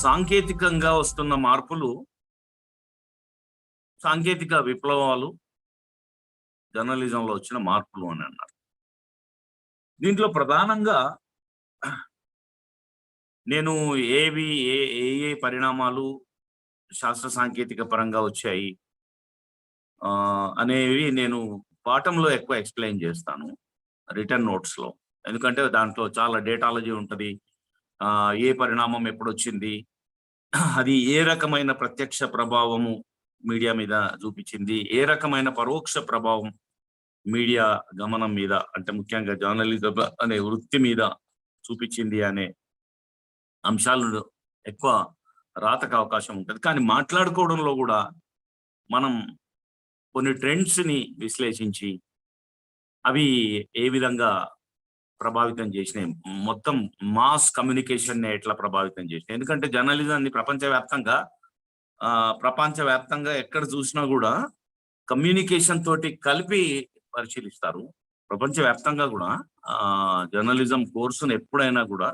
సాంకేతికంగా వస్తున్న మార్పులు, సాంకేతిక విప్లవాలు జర్నలిజంలో వచ్చిన మార్పులు అని అన్నారు. దీంట్లో ప్రధానంగా నేను ఏవి ఏ ఏ ఏ పరిణామాలు శాస్త్ర సాంకేతిక పరంగా వచ్చాయి అనేవి నేను పాఠంలో ఎక్కువ ఎక్స్‌ప్లెయిన్ చేస్తాను. రిటర్న్ నోట్స్‌లో. ఎందుకంటే దాంట్లో చాలా డేటాలజీ ఉంటది. ఏ పరిణామం ఎప్పుడొచ్చింది? అది ఏ రకమైన ప్రత్యక్ష ప్రభావము మీడియా మీద చూపించింది? ఏ రకమైన పరోక్ష ప్రభావం మీడియా గమనం మీద, అంటే ముఖ్యంగా జర్నలిజం అనే వృత్తి మీద చూపించింది అనే అంశాలు ఎక్కువ రాతకు అవకాశం ఉంటది. కానీ మాట్లాడుకోవడంలో గూడా మనం కొన్ని ట్రెండ్స్‌ని విశ్లేషించి, అవి ఏ విధంగా ప్రభావితం చేసినాయి, మొత్తం మాస్ కమ్యూనికేషన్‌ని ఎట్లా ప్రభావితం చేసినాయి. ఎందుకంటే జర్నలిజాన్ని ప్రపంచవ్యాప్తంగా ఎక్కడ చూసినా గూడా కమ్యూనికేషన్ తోటి కలిపి పరిశీలిస్తారు. ప్రపంచవ్యాప్తంగా గూడా జర్నలిజం కోర్సును ఎప్పుడైనా గూడా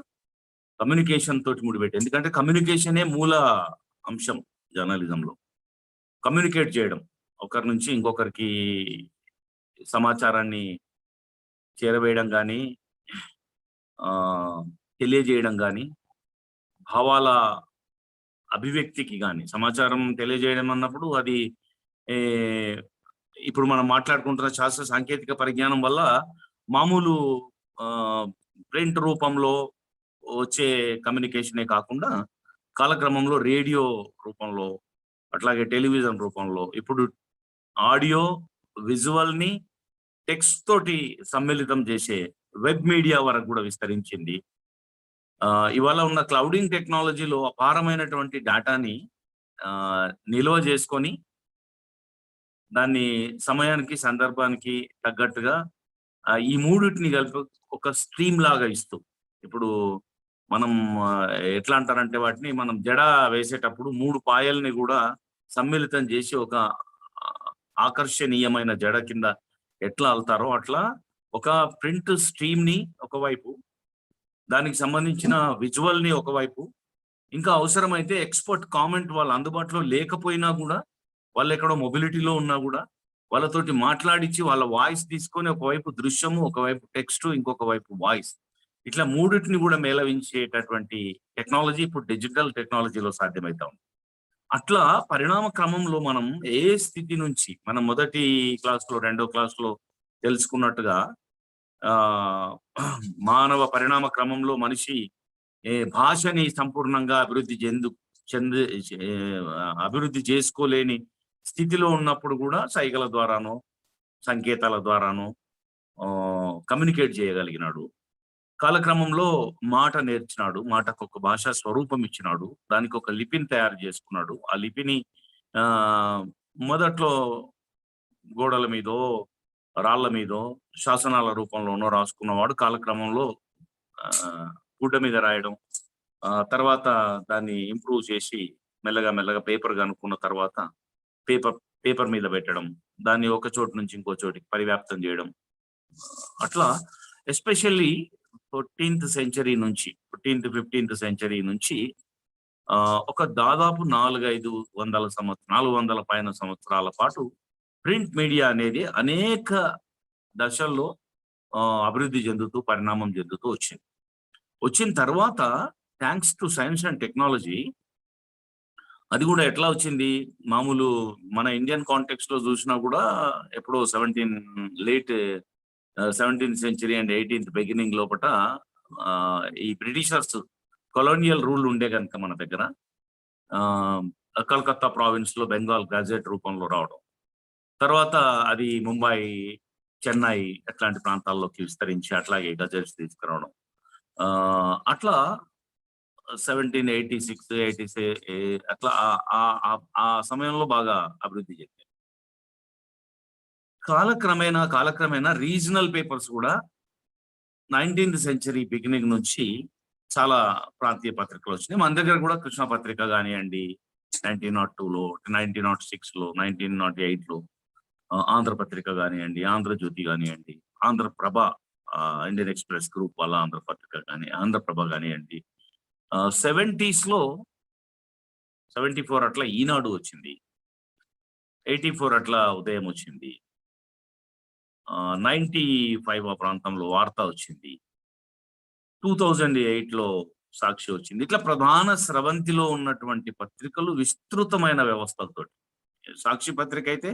కమ్యూనికేషన్ తోటి ముడిపెట్టి, ఎందుకంటే కమ్యూనికేషనే మూల అంశం జర్నలిజంలో. కమ్యూనికేట్ చేయడం, ఒకరి నుంచి ఇంకొకరికి సమాచారాన్ని చేరవేయడం గానీ, తెలియజేయడం గానీ, భావాల అభివ్యక్తికి గానీ, సమాచారం తెలియజేయడం అన్నప్పుడు అది ఏ ఇప్పుడు మనం మాట్లాడుకుంటున్న శాస్త్ర సాంకేతిక పరిజ్ఞానం వల్ల మామూలు ప్రింట్ రూపంలో వచ్చే కమ్యూనికేషనే కాకుండా కాలక్రమంలో రేడియో రూపంలో, అట్లాగే టెలివిజన్ రూపంలో, ఇప్పుడు ఆడియో విజువల్‌ని టెక్స్ట్ తోటి సమ్మిళితం చేసే వెబ్ మీడియా వరకు కూడా విస్తరించింది. ఇవాళ ఉన్న క్లౌడింగ్ టెక్నాలజీలో అపారమైనటువంటి డేటాని నిల్వ చేసుకొని, దాన్ని సమయానికి, సందర్భానికి తగ్గట్టుగా ఈ మూడిటిని కలిపి ఒక స్ట్రీమ్ లాగా ఇస్తూ, ఇప్పుడు మనం ఎట్లా అంటారంటే వాటిని మనం జడ వేసేటప్పుడు 3 పాయల్ని కూడా సమ్మిళితం చేసి ఒక ఆకర్షణీయమైన జడ కింద ఎట్లా అల్తారో అట్లా ఒక ప్రింట్ స్ట్రీమ్‌ని ఒకవైపు, దానికి సంబంధించిన విజువల్‌ని ఒకవైపు, ఇంకా అవసరమైతే ఎక్స్‌పర్ట్ కామెంట్ వాళ్ళు అందుబాటులో లేకపోయినా గూడా, వాళ్ళెక్కడో మొబిలిటీలో ఉన్నా గూడా వాళ్ళతోటి మాట్లాడిచ్చి వాళ్ళ వాయిస్ తీసుకొని ఒకవైపు దృశ్యము, ఒకవైపు టెక్స్టు, ఇంకొక వైపు వాయిస్, ఇట్లా మూడిటిని గూడా మేళవించేటటువంటి టెక్నాలజీ ఇప్పుడు డిజిటల్ టెక్నాలజీలో సాధ్యమైతా ఉంది. అట్లా పరిణామ క్రమంలో మనం ఏ స్థితి నుంచి, మనం మొదటి క్లాస్‌లో, రెండో క్లాస్‌లో తెలుసుకున్నట్టుగా ఆహ్, మానవ పరిణామ క్రమంలో మనిషి భాషని సంపూర్ణంగా చెంది అభివృద్ధి చేసుకోలేని స్థితిలో ఉన్నప్పుడు గూడా సైగల ద్వారానో, సంకేతాల ద్వారానో కమ్యూనికేట్ చేయగలిగినాడు. కాలక్రమంలో మాట నేర్చినాడు. మాటకొక భాషా స్వరూపం ఇచ్చినాడు. దానికొక లిపిని తయారు చేసుకున్నాడు. ఆ లిపిని మొదట్లో గోడల మీదో, రాళ్ళ మీదో, శాసనాల రూపంలోనో రాసుకున్నవాడు కాలక్రమంలో గుడ్డ మీద రాయడం, తర్వాత దాన్ని ఇంప్రూవ్ చేసి మెల్లగా మెల్లగా పేపర్‌గా అనుకున్న తర్వాత పేపర్ మీద పెట్టడం, దాన్ని ఒక చోటు నుంచి ఇంకో చోటికి పరివ్యాప్తం చేయడం. అట్లా ఎస్పెషల్లీ 14th సెంచరీ నుంచి, 15th సెంచరీ నుంచి ఒక దాదాపు 400 పైన సంవత్సరాల పాటు ప్రింట్ మీడియా అనేది అనేక దశల్లో అభివృద్ధి చెందుతూ, పరిణామం చెందుతూ వచ్చింది. వచ్చిన తర్వాత thanks to science and technology అది కూడా ఎట్లా వచ్చింది, మామూలు మన ఇండియన్ కాంటెక్స్‌లో చూసినా కూడా ఎప్పుడో 17th century and 18th beginning లోపట ఈ బ్రిటిషర్స్ కొలోనియల్ రూల్ ఉండే గనుక మన దగ్గర కలకత్తా ప్రావిన్స్‌లో బెంగాల్ గజెట్ రూపంలో రావడం. తర్వాత అది ముంబై, చెన్నై అట్లాంటి ప్రాంతాల్లోకి విస్తరించి అట్లాగే గజెట్స్ తీసుకురావడం. అట్లా 1786, అట్లా ఆ సమయంలో బాగా అభివృద్ధి చెందాయి. కాలక్రమేణా రీజనల్ పేపర్స్ కూడా 19th సెంచరీ బిగినింగ్ నుంచి చాలా ప్రాంతీయ పత్రికలు వచ్చినాయి. మన దగ్గర కూడా కృష్ణ పత్రిక కానివ్వండి, 1902లో, 1906లో, 1908లో ఆంధ్రపత్రిక కానివ్వండి, ఆంధ్రజ్యోతి కానివ్వండి, ఆంధ్రప్రభ, ఇండియన్ ఎక్స్‌ప్రెస్ గ్రూప్ వాళ్ళ ఆంధ్రపత్రిక కానీ, ఆంధ్రప్రభ కానివ్వండి. 70sలో 74 అట్లా ఈనాడు వచ్చింది, 84 అట్లా ఉదయం వచ్చింది, 95 ఆ ప్రాంతంలో వార్త వచ్చింది, 2008లో సాక్షి వచ్చింది. ఇట్లా ప్రధాన స్రవంతిలో ఉన్నటువంటి పత్రికలు విస్తృతమైన వ్యవస్థలతో. సాక్షి పత్రిక అయితే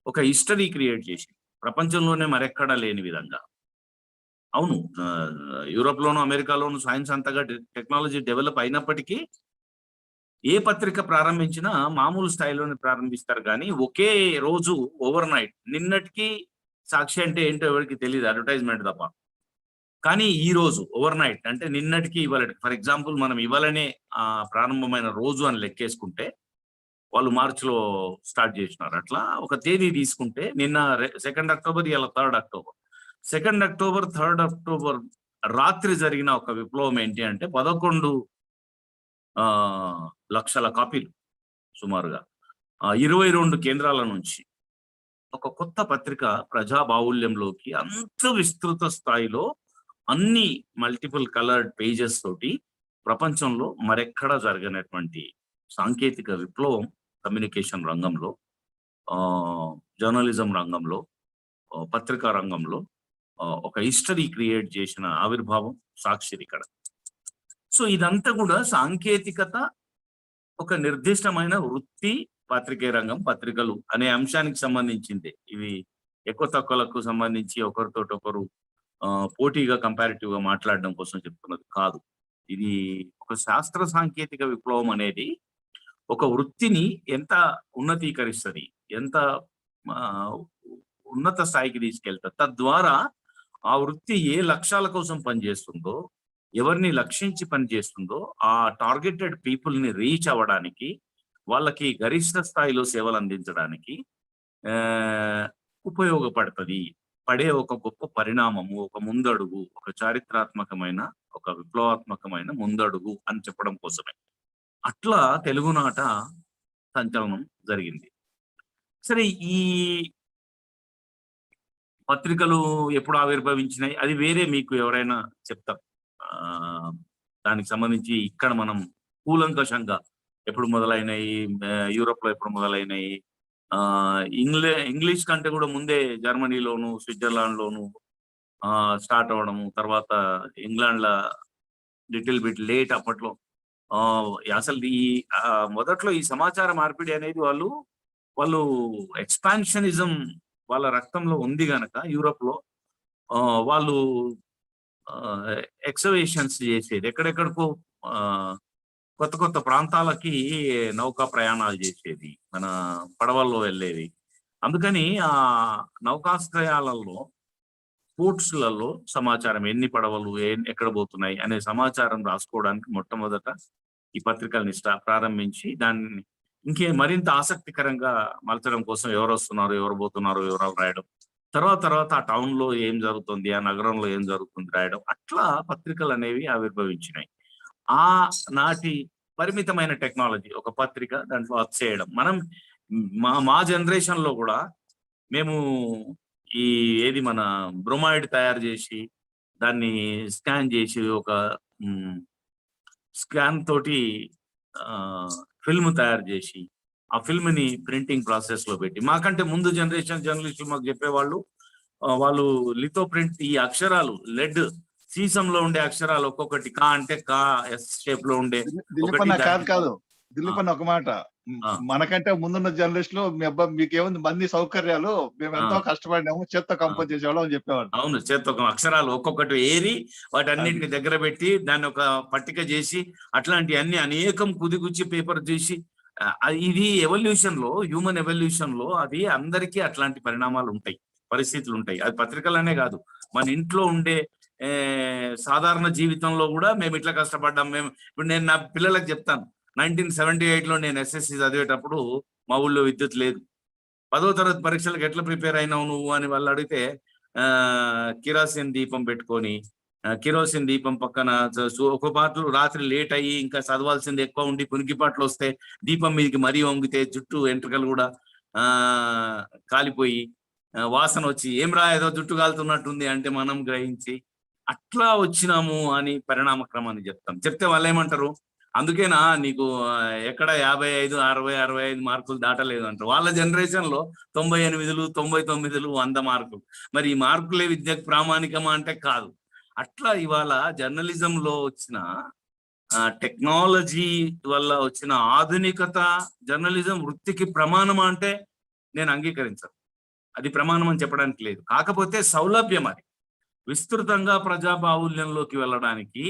ఒక హిస్టరీ క్రియేట్ చేసింది ప్రపంచంలోనే మరెక్కడా లేని విధంగా. అవును, యూరోప్ లోను అమెరికాలోను సైన్స్ అంతగా టెక్నాలజీ డెవలప్ అయినప్పటికీ ఏ పత్రిక ప్రారంభించినా మామూలు స్థాయిలోనే ప్రారంభిస్తారు కానీ ఒకే రోజు ఓవర్ నైట్, నిన్నటికి సాక్షి అంటే ఏంటో ఎవరికి తెలియదు, అడ్వర్టైజ్మెంట్ తప్ప. కానీ ఈ రోజు ఓవర్ నైట్ అంటే నిన్నటికి ఇవాళ, ఫర్ ఎగ్జాంపుల్ మనం ఇవాళనే ప్రారంభమైన రోజు అని లెక్కేసుకుంటే వాళ్ళు మార్చిలో స్టార్ట్ చేసినారు. అట్లా ఒక తేదీ తీసుకుంటే నిన్న 2 అక్టోబర్, ఇలా 3 అక్టోబర్. 2 అక్టోబర్ 3 అక్టోబర్ రాత్రి జరిగిన ఒక విప్లవం ఏంటి అంటే 11 లక్షల కాపీలు సుమారుగా 22 కేంద్రాల నుంచి ఒక కొత్త పత్రిక ప్రజా బాహుళ్యంలోకి అంత విస్తృత స్థాయిలో అన్ని మల్టిపుల్ కలర్డ్ పేజెస్ తోటి ప్రపంచంలో మరెక్కడా జరగనటువంటి సాంకేతిక విప్లవం కమ్యూనికేషన్ రంగంలో, జర్నలిజం రంగంలో, పత్రికా రంగంలో ఒక హిస్టరీ క్రియేట్ చేసిన ఆవిర్భావం సాక్షి ఇక్కడ. సో ఇదంతా కూడా సాంకేతికత, ఒక నిర్దిష్టమైన వృత్తి, పాత్రికేయ రంగం, పత్రికలు అనే అంశానికి సంబంధించింది. ఇవి ఎక్కువ తక్కువలకు సంబంధించి ఒకరితోటొకరు పోటీగా కంపారిటివ్ గా మాట్లాడడం కోసం చెప్తున్నది కాదు. ఇది ఒక శాస్త్ర సాంకేతిక విప్లవం అనేది ఒక వృత్తిని ఎంత ఉన్నతీకరిస్తుంది, ఎంత ఉన్నత స్థాయికి తీసుకెళ్తుంది. తద్వారా ఆ వృత్తి ఏ లక్ష్యాల కోసం పనిచేస్తుందో, ఎవరిని లక్షించి పనిచేస్తుందో ఆ టార్గెటెడ్ పీపుల్ ని రీచ్ అవ్వడానికి, వాళ్ళకి గరిష్ట స్థాయిలో సేవలు అందించడానికి ఉపయోగపడుతుంది. పడే ఒక గొప్ప పరిణామము, ఒక ముందడుగు, ఒక చారిత్రాత్మకమైన, ఒక విప్లవాత్మకమైన ముందడుగు అని చెప్పడం కోసమే అట్లా తెలుగునాట సంచలనం జరిగింది. సరే, ఈ పత్రికలు ఎప్పుడు ఆవిర్భవించినాయి అది వేరే, మీకు ఎవరైనా చెప్తారు. దానికి సంబంధించి ఇక్కడ మనం కూలంకషంగా ఎప్పుడు మొదలైనాయి, యూరోప్ లో ఎప్పుడు మొదలైనాయి, ఇంగ్లీష్ కంటే కూడా ముందే జర్మనీలోను, స్విట్జర్లాండ్ లోను స్టార్ట్ అవ్వడము, తర్వాత ఇంగ్లాండ్ లా లిటిల్ బిట్ లేట్ అప్పట్లో. అసలు ఈ మొదట్లో ఈ సమాచార మార్పిడి అనేది వాళ్ళు ఎక్స్పాన్షనిజం వాళ్ళ రక్తంలో ఉంది గనక యూరోప్ లో వాళ్ళు ఎక్సవేషన్స్ చేసేది, ఎక్కడెక్కడికో కొత్త కొత్త ప్రాంతాలకి నౌకా ప్రయాణాలు చేసేది, మన పడవల్లో వెళ్ళేది. అందుకని ఆ నౌకాశ్రయాలలో, పోర్ట్స్లలో సమాచారం, ఎన్ని పడవలు ఎక్కడ పోతున్నాయి అనే సమాచారం రాసుకోవడానికి మొట్టమొదట ఈ పత్రికల్ని ప్రారంభించి దాన్ని మరింత ఆసక్తికరంగా మలచడం కోసం ఎవరు వస్తున్నారు, ఎవరు పోతున్నారు, ఎవరు రాయడం, తర్వాత ఆ టౌన్ లో ఏం జరుగుతుంది, ఆ నగరంలో ఏం జరుగుతుంది రాయడం, అట్లా పత్రికలు అనేవి ఆవిర్భవించినాయి. ఆ నాటి పరిమితమైన టెక్నాలజీ, ఒక పత్రిక దాంట్లో చేయడం. మనం మా జనరేషన్ లో కూడా మేము ఏది మన బ్రోమైడ్ తయారు చేసి దాన్ని స్కాన్ చేసి ఒక స్కాన్ తోటి ఫిల్మ్ తయారు చేసి ఆ ఫిల్మ్ ని ప్రింటింగ్ ప్రాసెస్ లో పెట్టి, మాకంటే ముందు జనరేషన్ జర్నలిస్టులు మాకు చెప్పేవాళ్ళు, వాళ్ళు లితో ప్రింట్, ఈ అక్షరాలు లెడ్ సీసంలో ఉండే అక్షరాలు ఒక్కొక్కటి కా అంటే కా ఎస్ షేప్ లో ఉండే. కాదు దిలీపన్న, ఒక మాట, మనకంటే ముందున్న జర్నలిస్టులు మీకేముంది మంది సౌకర్యాలు, మేము ఎంతో కష్టపడినాము, చేత్తో కంపోజ్ చేసేవాళ్ళం అని చెప్పేవాళ్ళు. అవును, చేత్తో అక్షరాలు ఒక్కొక్కటి ఏరి వాటి అన్నింటిని దగ్గర పెట్టి దాన్ని ఒక పట్టిక చేసి అట్లాంటి అన్ని అనేకం కుదిగుచ్చి పేపర్ చేసి, ఇది ఎవల్యూషన్ లో, హ్యూమన్ ఎవల్యూషన్ లో అది అందరికీ అట్లాంటి పరిణామాలు ఉంటాయి, పరిస్థితులు ఉంటాయి. అది పత్రికలనే కాదు, మన ఇంట్లో ఉండే సాధారణ జీవితంలో కూడా మేము ఇట్లా కష్టపడ్డాం. ఇప్పుడు నేను నా పిల్లలకు చెప్తాను, 1978లో నేను ఎస్ఎస్సి చదివేటప్పుడు మా ఊళ్ళో విద్యుత్ లేదు. 10వ తరగతి పరీక్షలకు ఎట్లా ప్రిపేర్ అయినావు నువ్వు అని వాళ్ళు అడిగితే కిరోసిన్ దీపం పెట్టుకొని, కిరోసిన్ దీపం పక్కన ఒక పాటలు రాత్రి లేట్ అయ్యి ఇంకా చదవాల్సింది ఎక్కువ ఉండి పునికిపాట్లు వస్తే దీపం మీదకి మరీ వంగితే జుట్టు వెంట్రుకలు కూడా కాలిపోయి వాసన వచ్చి ఏం ఏదో జుట్టు కాలుతున్నట్టుంది అంటే మనం గ్రహించి అట్లా వచ్చినాము అని పరిణామ క్రమాన్ని చెప్తే వాళ్ళు ఏమంటారు, అందుకేనా నీకు ఎక్కడ 55, 60, 65 మార్కులు దాటలేదు అంటారు. వాళ్ళ జనరేషన్ లో 98, 99, 100 మార్కులు. మరి ఈ మార్కులే విద్యకు ప్రామాణికమా అంటే కాదు. అట్లా ఇవాళ జర్నలిజంలో వచ్చిన టెక్నాలజీ వల్ల వచ్చిన ఆధునికత జర్నలిజం వృత్తికి ప్రమాణం అంటే నేను అంగీకరించను. అది ప్రమాణం అని చెప్పడానికి లేదు. కాకపోతే సౌలభ్యం అది విస్తృతంగా ప్రజా బాహుల్యంలోకి వెళ్ళడానికి,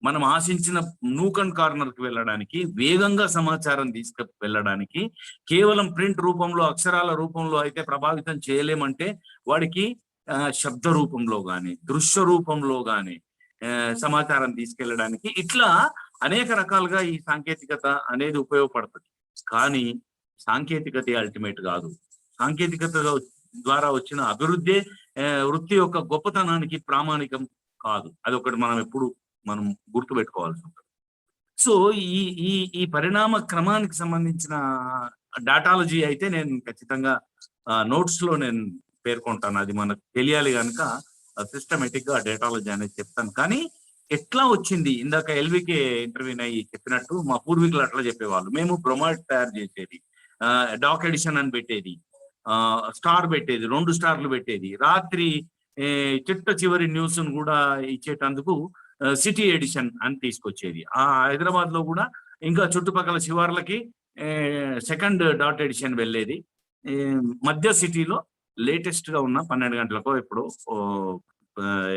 మనం ఆశించిన నూకన్ కార్నర్ కి వెళ్ళడానికి, వేగంగా సమాచారం తీసుకు వెళ్ళడానికి కేవలం ప్రింట్ రూపంలో అక్షరాల రూపంలో అయితే ప్రభావితం చేయలేమంటే వాడికి శబ్ద రూపంలో గాని దృశ్య రూపంలో గాని సమాచారం తీసుకెళ్ళడానికి ఇట్లా అనేక రకాలుగా ఈ సాంకేతికత అనేది ఉపయోగపడుతుంది. కానీ సాంకేతికత అల్టిమేట్ కాదు. సాంకేతికత ద్వారా వచ్చిన అభివృద్ధి వృత్తి యొక్క గొప్పతనానికి ప్రామాణికం కాదు. అది ఒకటి మనం గుర్తుపెట్టుకోవాల్సి ఉంటుంది. సో ఈ ఈ ఈ పరిణామ క్రమానికి సంబంధించిన డాటాలజీ అయితే నేను ఖచ్చితంగా నోట్స్ లో నేను పేర్కొంటాను. అది మనకు తెలియాలి కనుక సిస్టమేటిక్ గా డేటాలజీ అనేది చెప్తాను. కానీ ఎట్లా వచ్చింది, ఇందాక ఎల్వికే ఇంటర్వ్యూ అయ్యి చెప్పినట్టు మా పూర్వీకులు అట్లా చెప్పేవాళ్ళు. మేము బ్రొమైడ్ తయారు చేసేది, డాక్ ఎడిషన్ అని పెట్టేది, స్టార్ పెట్టేది, 2 స్టార్లు పెట్టేది, రాత్రి చిట్ట చివరి న్యూస్ కూడా ఇచ్చేటందుకు సిటీ ఎడిషన్ అని తీసుకొచ్చేది. హైదరాబాద్ లో కూడా ఇంకా చుట్టుపక్కల శివార్లకి సెకండ్ డాట్ ఎడిషన్ వెళ్ళేది. మధ్య సిటీలో లేటెస్ట్ గా ఉన్న 12 గంటలకో ఎప్పుడో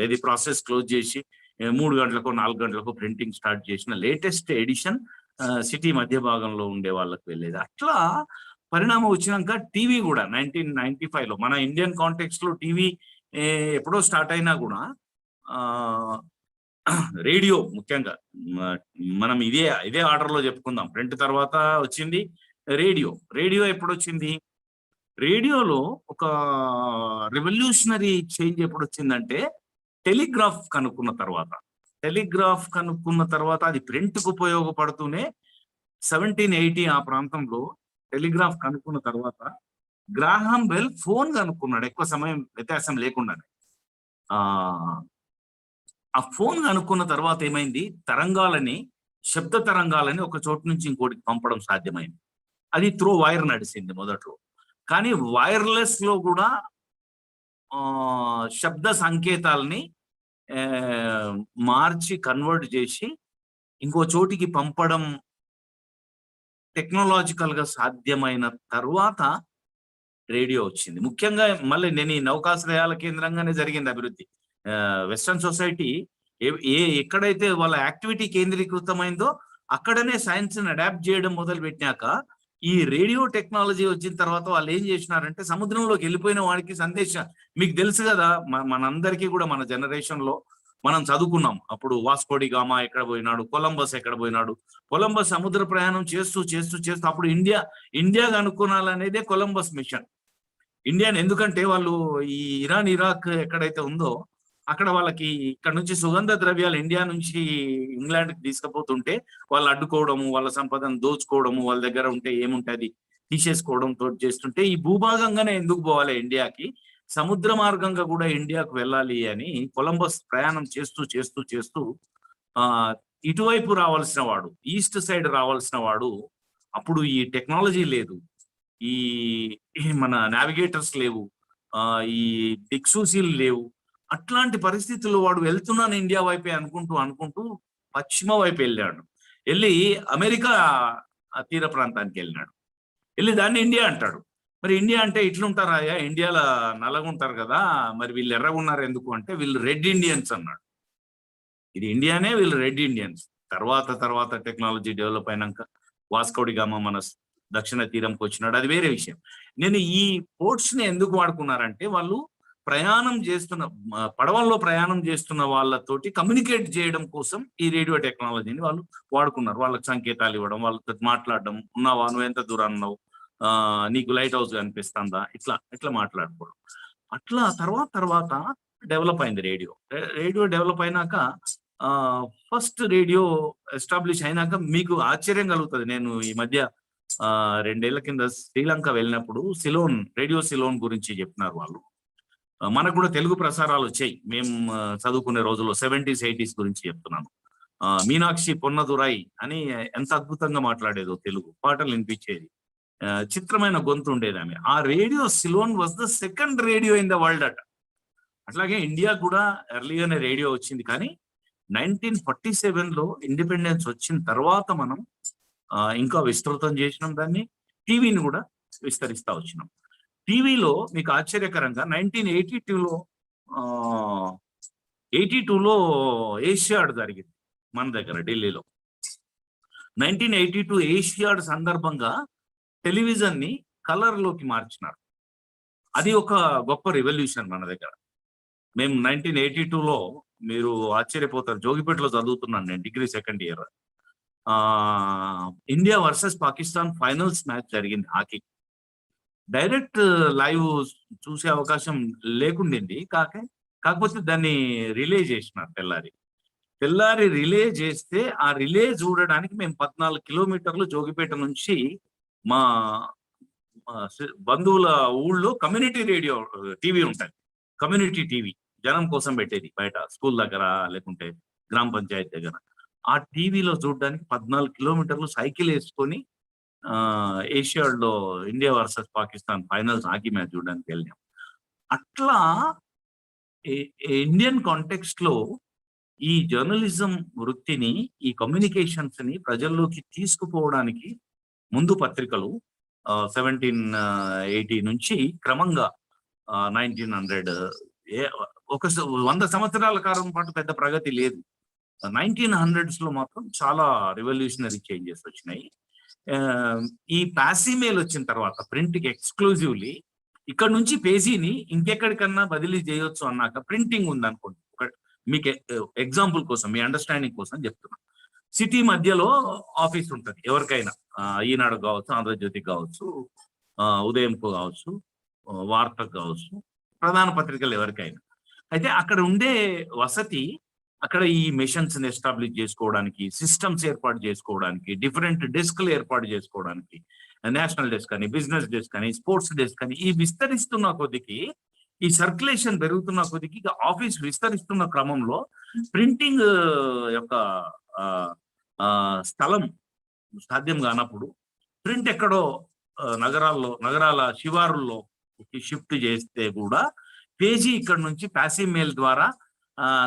ఏది ప్రాసెస్ క్లోజ్ చేసి 3 గంటలకో 4 గంటలకో ప్రింటింగ్ స్టార్ట్ చేసిన లేటెస్ట్ ఎడిషన్ సిటీ మధ్య భాగంలో ఉండే వాళ్ళకి వెళ్ళేది. అట్లా పరిణామం వచ్చినాక టీవీ కూడా 1995 లో మన ఇండియన్ కాంటెక్స్ట్ లో టీవీ ఎప్పుడో స్టార్ట్ అయినా కూడా రేడియో ముఖ్యంగా మనం ఇదే ఆర్డర్ లో చెప్పుకుందాం. ప్రింట్ తర్వాత వచ్చింది రేడియో. రేడియో ఎప్పుడు వచ్చింది? రేడియోలో ఒక రెవల్యూషనరీ చేంజ్ ఎప్పుడు వచ్చిందంటే టెలిగ్రాఫ్ కనుక్కున్న తర్వాత అది ప్రింట్ కు ఉపయోగపడుతూనే 1780 ఆ ప్రాంతంలో టెలిగ్రాఫ్ కనుక్కున్న తర్వాత గ్రాహం బెల్ ఫోన్ కనుక్కున్నాడు, ఎక్కువ సమయం వ్యత్యాసం లేకుండానే. ఆ ఫోన్ కనుక్కున్న తర్వాత ఏమైంది, శబ్ద తరంగాలని ఒక చోటు నుంచి ఇంకోటికి పంపడం సాధ్యమైంది. అది త్రూ వైర్ నడిచింది మొదట్లో. కానీ వైర్లెస్ లో కూడా శబ్ద సంకేతాలని మార్చి కన్వర్ట్ చేసి ఇంకో చోటికి పంపడం టెక్నాలజికల్ గా సాధ్యమైన తర్వాత రేడియో వచ్చింది. ముఖ్యంగా మళ్ళీ నేను ఈ నౌకాశ్రయాల కేంద్రంగానే జరిగింది అభివృద్ధి. వెస్టర్న్ సొసైటీ ఎక్కడైతే వాళ్ళ యాక్టివిటీ కేంద్రీకృతమైందో అక్కడనే సైన్స్ ని అడాప్ట్ చేయడం మొదలు పెట్టినాక ఈ రేడియో టెక్నాలజీ వచ్చిన తర్వాత వాళ్ళు ఏం చేసినారంటే సముద్రంలోకి వెళ్ళిపోయిన వాడికి సందేశం, మీకు తెలుసు కదా, మనందరికీ కూడా మన జనరేషన్ లో మనం చదువుకున్నాం. అప్పుడు వాస్కోడి గామా ఎక్కడ పోయినాడు, కొలంబస్ ఎక్కడ పోయినాడు. కొలంబస్ సముద్ర ప్రయాణం చేస్తూ అప్పుడు ఇండియా కనుక్కునాలనేదే కొలంబస్ మిషన్. ఇండియాని ఎందుకంటే వాళ్ళు ఈ ఇరాన్ ఇరాక్ ఎక్కడైతే ఉందో అక్కడ వాళ్ళకి ఇక్కడ నుంచి సుగంధ ద్రవ్యాలు ఇండియా నుంచి ఇంగ్లాండ్కి తీసుకుపోతుంటే వాళ్ళు అడ్డుకోవడము, వాళ్ళ సంపదను దోచుకోవడము, వాళ్ళ దగ్గర ఉంటే ఏముంటది తీసేసుకోవడం తోటి చేస్తుంటే ఈ భూభాగంగానే ఎందుకు పోవాలి ఇండియాకి, సముద్ర మార్గంగా కూడా ఇండియాకు వెళ్ళాలి అని కొలంబస్ ప్రయాణం చేస్తూ ఇటువైపు రావాల్సిన వాడు, ఈస్ట్ సైడ్ రావాల్సిన వాడు, అప్పుడు ఈ టెక్నాలజీ లేదు, ఈ మన నావిగేటర్స్ లేవు, ఈ దిక్సూసీలు లేవు. అట్లాంటి పరిస్థితుల్లో వాడు వెళ్తున్నాను ఇండియా వైపే అనుకుంటూ పశ్చిమ వైపు వెళ్ళి అమెరికా తీర ప్రాంతానికి వెళ్ళి దాన్ని ఇండియా అంటాడు. మరి ఇండియా అంటే ఇట్లుంటారా, ఇండియాలో నల్లగుంటారు కదా, మరి వీళ్ళు ఎర్రగున్నారు ఎందుకు అంటే వీళ్ళు రెడ్ ఇండియన్స్ అన్నాడు. ఇది ఇండియానే, వీళ్ళు రెడ్ ఇండియన్స్. తర్వాత టెక్నాలజీ డెవలప్ అయినాక వాస్కోడి గామా మన దక్షిణ తీరంకి వచ్చినాడు, అది వేరే విషయం. నేను ఈ పోర్ట్స్ ని ఎందుకు వాడుకున్నారంటే వాళ్ళు పడవల్లో ప్రయాణం చేస్తున్న వాళ్ళతోటి కమ్యూనికేట్ చేయడం కోసం ఈ రేడియో టెక్నాలజీని వాళ్ళు వాడుకున్నారు. వాళ్ళకి సంకేతాలు ఇవ్వడం, వాళ్ళతో మాట్లాడడం, ఉన్నావా, నువ్వు ఎంత దూరం ఉన్నావు, నీకు లైట్ హౌస్ కనిపిస్తుందా, ఇట్లా మాట్లాడుకోవడం. అట్లా తర్వాత డెవలప్ అయింది రేడియో డెవలప్ అయినాక ఫస్ట్ రేడియో ఎస్టాబ్లిష్ అయినాక మీకు ఆశ్చర్యం కలుగుతుంది. నేను ఈ మధ్య 2 ఏళ్ల కింద శ్రీలంక వెళ్ళినప్పుడు రేడియో సిలోన్ గురించి చెప్పినారు వాళ్ళు. మనకు కూడా తెలుగు ప్రసారాలు వచ్చాయి, మేము చదువుకునే రోజుల్లో 70s 80s గురించి చెప్తున్నాను. మీనాక్షి పొన్నదురై అని ఎంత అద్భుతంగా మాట్లాడేదో తెలుగు పాటలు వినిపించేది. చిత్రమైన గొంతు ఉండేది ఆమె. ఆ radio Ceylon was the second radio in the world అట. అట్లాగే ఇండియా కూడా ఎర్లీగానే రేడియో వచ్చింది, కానీ 1947లో ఇండిపెండెన్స్ వచ్చిన తర్వాత మనం ఇంకా విస్తృతం చేసినాం దాన్ని. టీవీని కూడా విస్తరిస్తా వచ్చినాం. టీవీలో మీకు ఆశ్చర్యకరంగా 1982లో ఏషియాడ్ జరిగింది మన దగ్గర ఢిల్లీలో. 1982 ఏషియాడ్ సందర్భంగా టెలివిజన్ ని కలర్ లోకి మార్చినారు. అది ఒక గొప్ప రెవల్యూషన్ మన దగ్గర. మేము 1982లో, మీరు ఆశ్చర్యపోతారు, జోగిపేటలో చదువుతున్నాను నేను, degree second year. India versus Pakistan finals match జరిగింది హాకీ. డైరెక్ట్ లైవ్ చూసే అవకాశం లేకుండింది, కాకపోతే దాన్ని రిలే చేసినారు తెల్లారి రిలే చేస్తే, ఆ రిలే చూడడానికి మేము 14 కిలోమీటర్లు జోగిపేట నుంచి మా బంధువుల ఊళ్ళో కమ్యూనిటీ రేడియో టీవీ ఉంటుంది, కమ్యూనిటీ టీవీ జనం కోసం పెట్టేది బయట స్కూల్ దగ్గర లేకుంటే గ్రామ పంచాయతీ దగ్గర. ఆ టీవీలో చూడడానికి 14 కిలోమీటర్లు సైకిల్ వేసుకొని ఏషియాడ్ లో India versus Pakistan finals hockey match చూడడానికి వెళ్ళాం. అట్లా ఇండియన్ కాంటెక్స్ట్ లో ఈ జర్నలిజం వృత్తిని, ఈ కమ్యూనికేషన్స్ ని ప్రజల్లోకి తీసుకుపోవడానికి ముందు పత్రికలు 1780 నుంచి క్రమంగా 1900 ఒక 100 సంవత్సరాల కాలం పాటు పెద్ద ప్రగతి లేదు. 1900s లో మాత్రం చాలా రివల్యూషనరీ చేంజెస్ వచ్చినాయి. ఈ ప్యాసీమెయిల్ వచ్చిన తర్వాత ప్రింట్ కి ఎక్స్క్లూజివ్లీ ఇక్కడ నుంచి పేజీని ఇంకెక్కడికన్నా బదిలీ చేయొచ్చు అన్నాక ప్రింటింగ్ ఉంది అనుకోండి. మీకు ఎగ్జాంపుల్ కోసం, మీ అండర్స్టాండింగ్ కోసం చెప్తున్నా. సిటీ మధ్యలో ఆఫీస్ ఉంటుంది ఎవరికైనా, ఈనాడు కావచ్చు, ఆంధ్రజ్యోతికి కావచ్చు, ఉదయంకు కావచ్చు, వార్తకు కావచ్చు, ప్రధాన పత్రికలు ఎవరికైనా. అయితే అక్కడ ఉండే వసతి, అక్కడ ఈ మెషిన్స్ ని ఎస్టాబ్లిష్ చేసుకోవడానికి, సిస్టమ్స్ ఏర్పాటు చేసుకోవడానికి, డిఫరెంట్ డెస్క్లు ఏర్పాటు చేసుకోవడానికి, నేషనల్ డెస్క్ అని, బిజినెస్ డెస్క్ అని, స్పోర్ట్స్ డెస్క్ అని, ఈ విస్తరిస్తున్న కొద్దికి, ఈ సర్క్యులేషన్ పెరుగుతున్న కొద్దికి, ఆఫీస్ విస్తరిస్తున్న క్రమంలో ప్రింటింగ్ యొక్క స్థలం సాధ్యం కానప్పుడు ప్రింట్ ఎక్కడో నగరాల శివారుల్లో షిఫ్ట్ చేస్తే కూడా పేజీ ఇక్కడ నుంచి ప్యాసివ్ మెయిల్ ద్వారా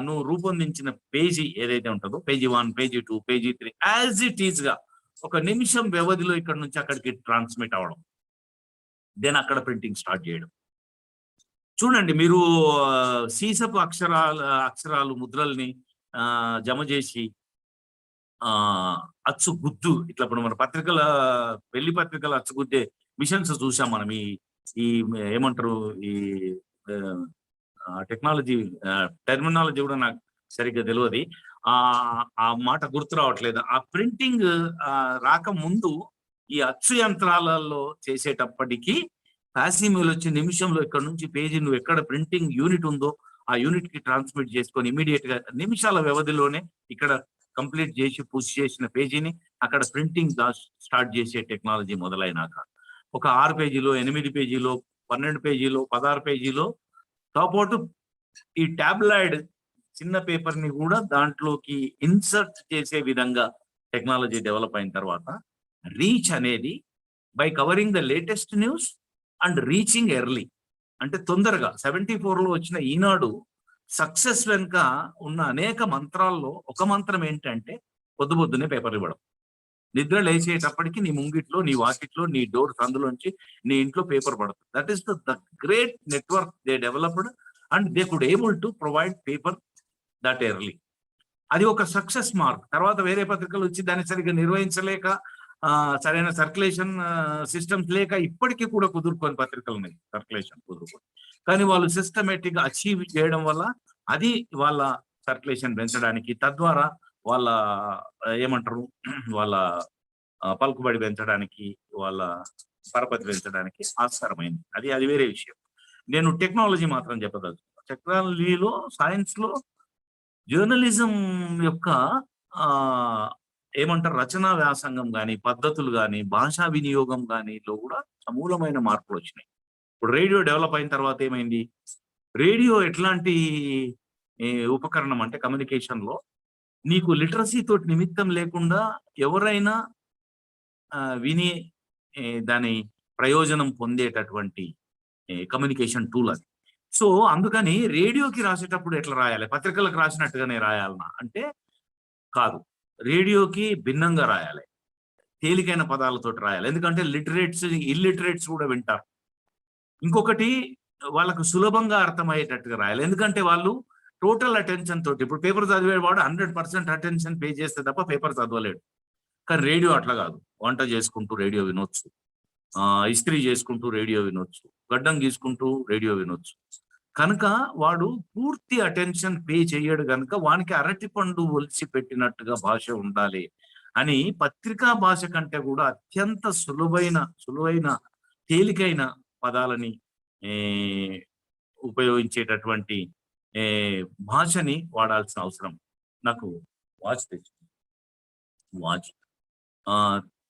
నువ్వు రూపొందించిన పేజీ ఏదైతే ఉంటుందో, page 1, page 2, page 3 as it is గా ఒక నిమిషం వ్యవధిలో ఇక్కడ నుంచి అక్కడికి ట్రాన్స్మిట్ అవ్వడం, దెన్ అక్కడ ప్రింటింగ్ స్టార్ట్ చేయడం. చూడండి మీరు, సీసపు అక్షరాలు ముద్రల్ని జమ చేసి అచ్చు గుద్దు, ఇట్లా ఇప్పుడు మన పెళ్లి పత్రికల అచ్చు గుద్దే మిషన్స్ చూసాం మనం. ఈ ఏమంటారు, ఈ టెక్నాలజీ టెర్మినాలజీ కూడా నాకు సరిగ్గా తెలియదు, ఆ మాట గుర్తు రావట్లేదు. ఆ ప్రింటింగ్ రాకముందు ఈ అచ్చు యంత్రాలలో చేసేటప్పటికీ ప్యాసిమెయిల్ వచ్చి నిమిషంలో ఇక్కడ నుంచి పేజీ నువ్వు ఎక్కడ ప్రింటింగ్ యూనిట్ ఉందో ఆ యూనిట్ కి ట్రాన్స్మిట్ చేసుకొని ఇమీడియట్ గా నిమిషాల వ్యవధిలోనే ఇక్కడ కంప్లీట్ చేసి పుష్ చేసిన పేజీని అక్కడ ప్రింటింగ్ స్టార్ట్ చేసే టెక్నాలజీ మొదలైనాక ఒక 6 పేజీలో, 8 పేజీలో, 12 పేజీలో, 16 పేజీలో తో పాటు ఈ టాబ్లాయిడ్ చిన్న పేపర్ ని కూడా దాంట్లోకి ఇన్సర్ట్ చేసే విధంగా టెక్నాలజీ డెవలప్ అయిన తర్వాత రీచ్ అనేది by covering the latest news and reaching early, అంటే తొందరగా 74లో వచ్చిన ఈనాడు సక్సెస్ వెనుక ఉన్న అనేక మంత్రాల్లో ఒక మంత్రం ఏంటంటే పొద్దునే పేపర్ ఇవ్వడం. నిద్ర లేచేటప్పటికి నీ ముంగిట్లో, నీ వాకిట్లో, నీ డోర్ సందులోంచి నీ ఇంట్లో పేపర్ పడుతుంది. That is the great network they developed and they could able to provide paper that early. అది ఒక సక్సెస్ మార్క్. తర్వాత వేరే పత్రికలు వచ్చి దాన్ని సరిగ్గా నిర్వహించలేక, సరైన సర్క్యులేషన్ సిస్టమ్స్ లేక ఇప్పటికీ కూడా కుదురుకొని పత్రికలు ఉన్నాయి, సర్క్యులేషన్ కుదురుకొని. కానీ వాళ్ళు సిస్టమేటిక్ గా అచీవ్ చేయడం వల్ల అది వాళ్ళ సర్క్యులేషన్ పెంచడానికి, తద్వారా వాళ్ళ ఏమంటారు, వాళ్ళ పలుకుబడి పెంచడానికి, వాళ్ళ పరపతి పెంచడానికి ఆస్కారమైంది. అది వేరే విషయం. నేను టెక్నాలజీ మాత్రం చెప్పదలుచుకున్నాను. టెక్నాలజీలో, సైన్స్ లో జర్నలిజం యొక్క ఏమంటారు, రచనా వ్యాసంగం కానీ, పద్ధతులు కానీ, భాషా వినియోగం కానీ లో కూడా సమూలమైన మార్పులు వచ్చినాయి. ఇప్పుడు రేడియో డెవలప్ అయిన తర్వాత ఏమైంది, రేడియో ఎట్లాంటి ఉపకరణం అంటే కమ్యూనికేషన్ లో నీకు లిటరసీ తోటి నిమిత్తం లేకుండా ఎవరైనా విని దాని ప్రయోజనం పొందేటటువంటి కమ్యూనికేషన్ టూల్ అది. సో అందుకని రేడియోకి రాసేటప్పుడు ఎట్లా రాయాలి, పత్రికలకు రాసినట్టుగానే రాయాలనా అంటే కాదు, రేడియోకి భిన్నంగా రాయాలి, తేలికైన పదాలతోటి రాయాలి. ఎందుకంటే లిటరేట్స్ ఇల్లిటరేట్స్ కూడా వింటారు. ఇంకొకటి వాళ్ళకు సులభంగా అర్థమయ్యేటట్టుగా రాయాలి. ఎందుకంటే వాళ్ళు టోటల్ అటెన్షన్ తోటి, ఇప్పుడు పేపర్ చదివేవాడు 100% అటెన్షన్ పే చేస్తే తప్ప పేపర్ చదవలేడు. కానీ రేడియో అట్లా కాదు. వంట చేసుకుంటూ రేడియో వినొచ్చు, ఇస్త్రీ చేసుకుంటూ రేడియో వినొచ్చు, గడ్డం గీసుకుంటూ రేడియో వినొచ్చు. కనుక వాడు పూర్తి అటెన్షన్ పే చేయడు కనుక వానికి అరటి పండు ఒలిచి పెట్టినట్టుగా భాష ఉండాలి అని పత్రికా భాష కంటే కూడా అత్యంత సులువైన తేలికైన పదాలని ఉపయోగించేటటువంటి భాషని వాడాల్సిన అవసరం. నాకు వాచ్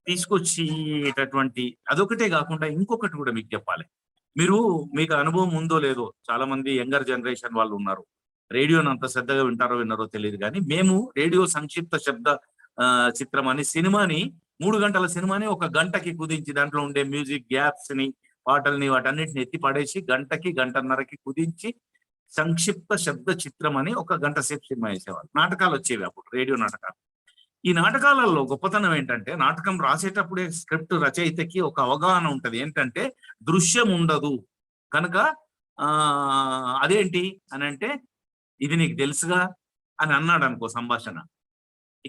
తీసుకొచ్చేటటువంటి అదొకటే కాకుండా ఇంకొకటి కూడా మీకు చెప్పాలి. మీకు అనుభవం ఉందో లేదో, చాలా మంది యంగర్ జనరేషన్ వాళ్ళు ఉన్నారు, రేడియోని అంత శ్రద్ధగా వింటారో విన్నారో తెలియదు. కానీ మేము రేడియో సంక్షిప్త శబ్ద చిత్రం అని సినిమాని 3 గంటల సినిమాని 1 గంటకి కుదించి దాంట్లో ఉండే మ్యూజిక్ గ్యాప్స్ ని పాటల్ని వాటన్నిటిని ఎత్తి పడేసి గంటన్నరకి కుదించి సంక్షిప్త శబ్ద చిత్రం అని 1 గంట సేపు సినిమా వేసేవాళ్ళు. నాటకాలు వచ్చేవి అప్పుడు, రేడియో నాటకాలు. ఈ నాటకాలలో గొప్పతనం ఏంటంటే నాటకం రాసేటప్పుడే స్క్రిప్ట్ రచయితకి ఒక అవగాహన ఉంటది, ఏంటంటే దృశ్యం ఉండదు కనుక అదేంటి అని అంటే ఇది నీకు తెలుసుగా అని అన్నాడు అనుకో సంభాషణ,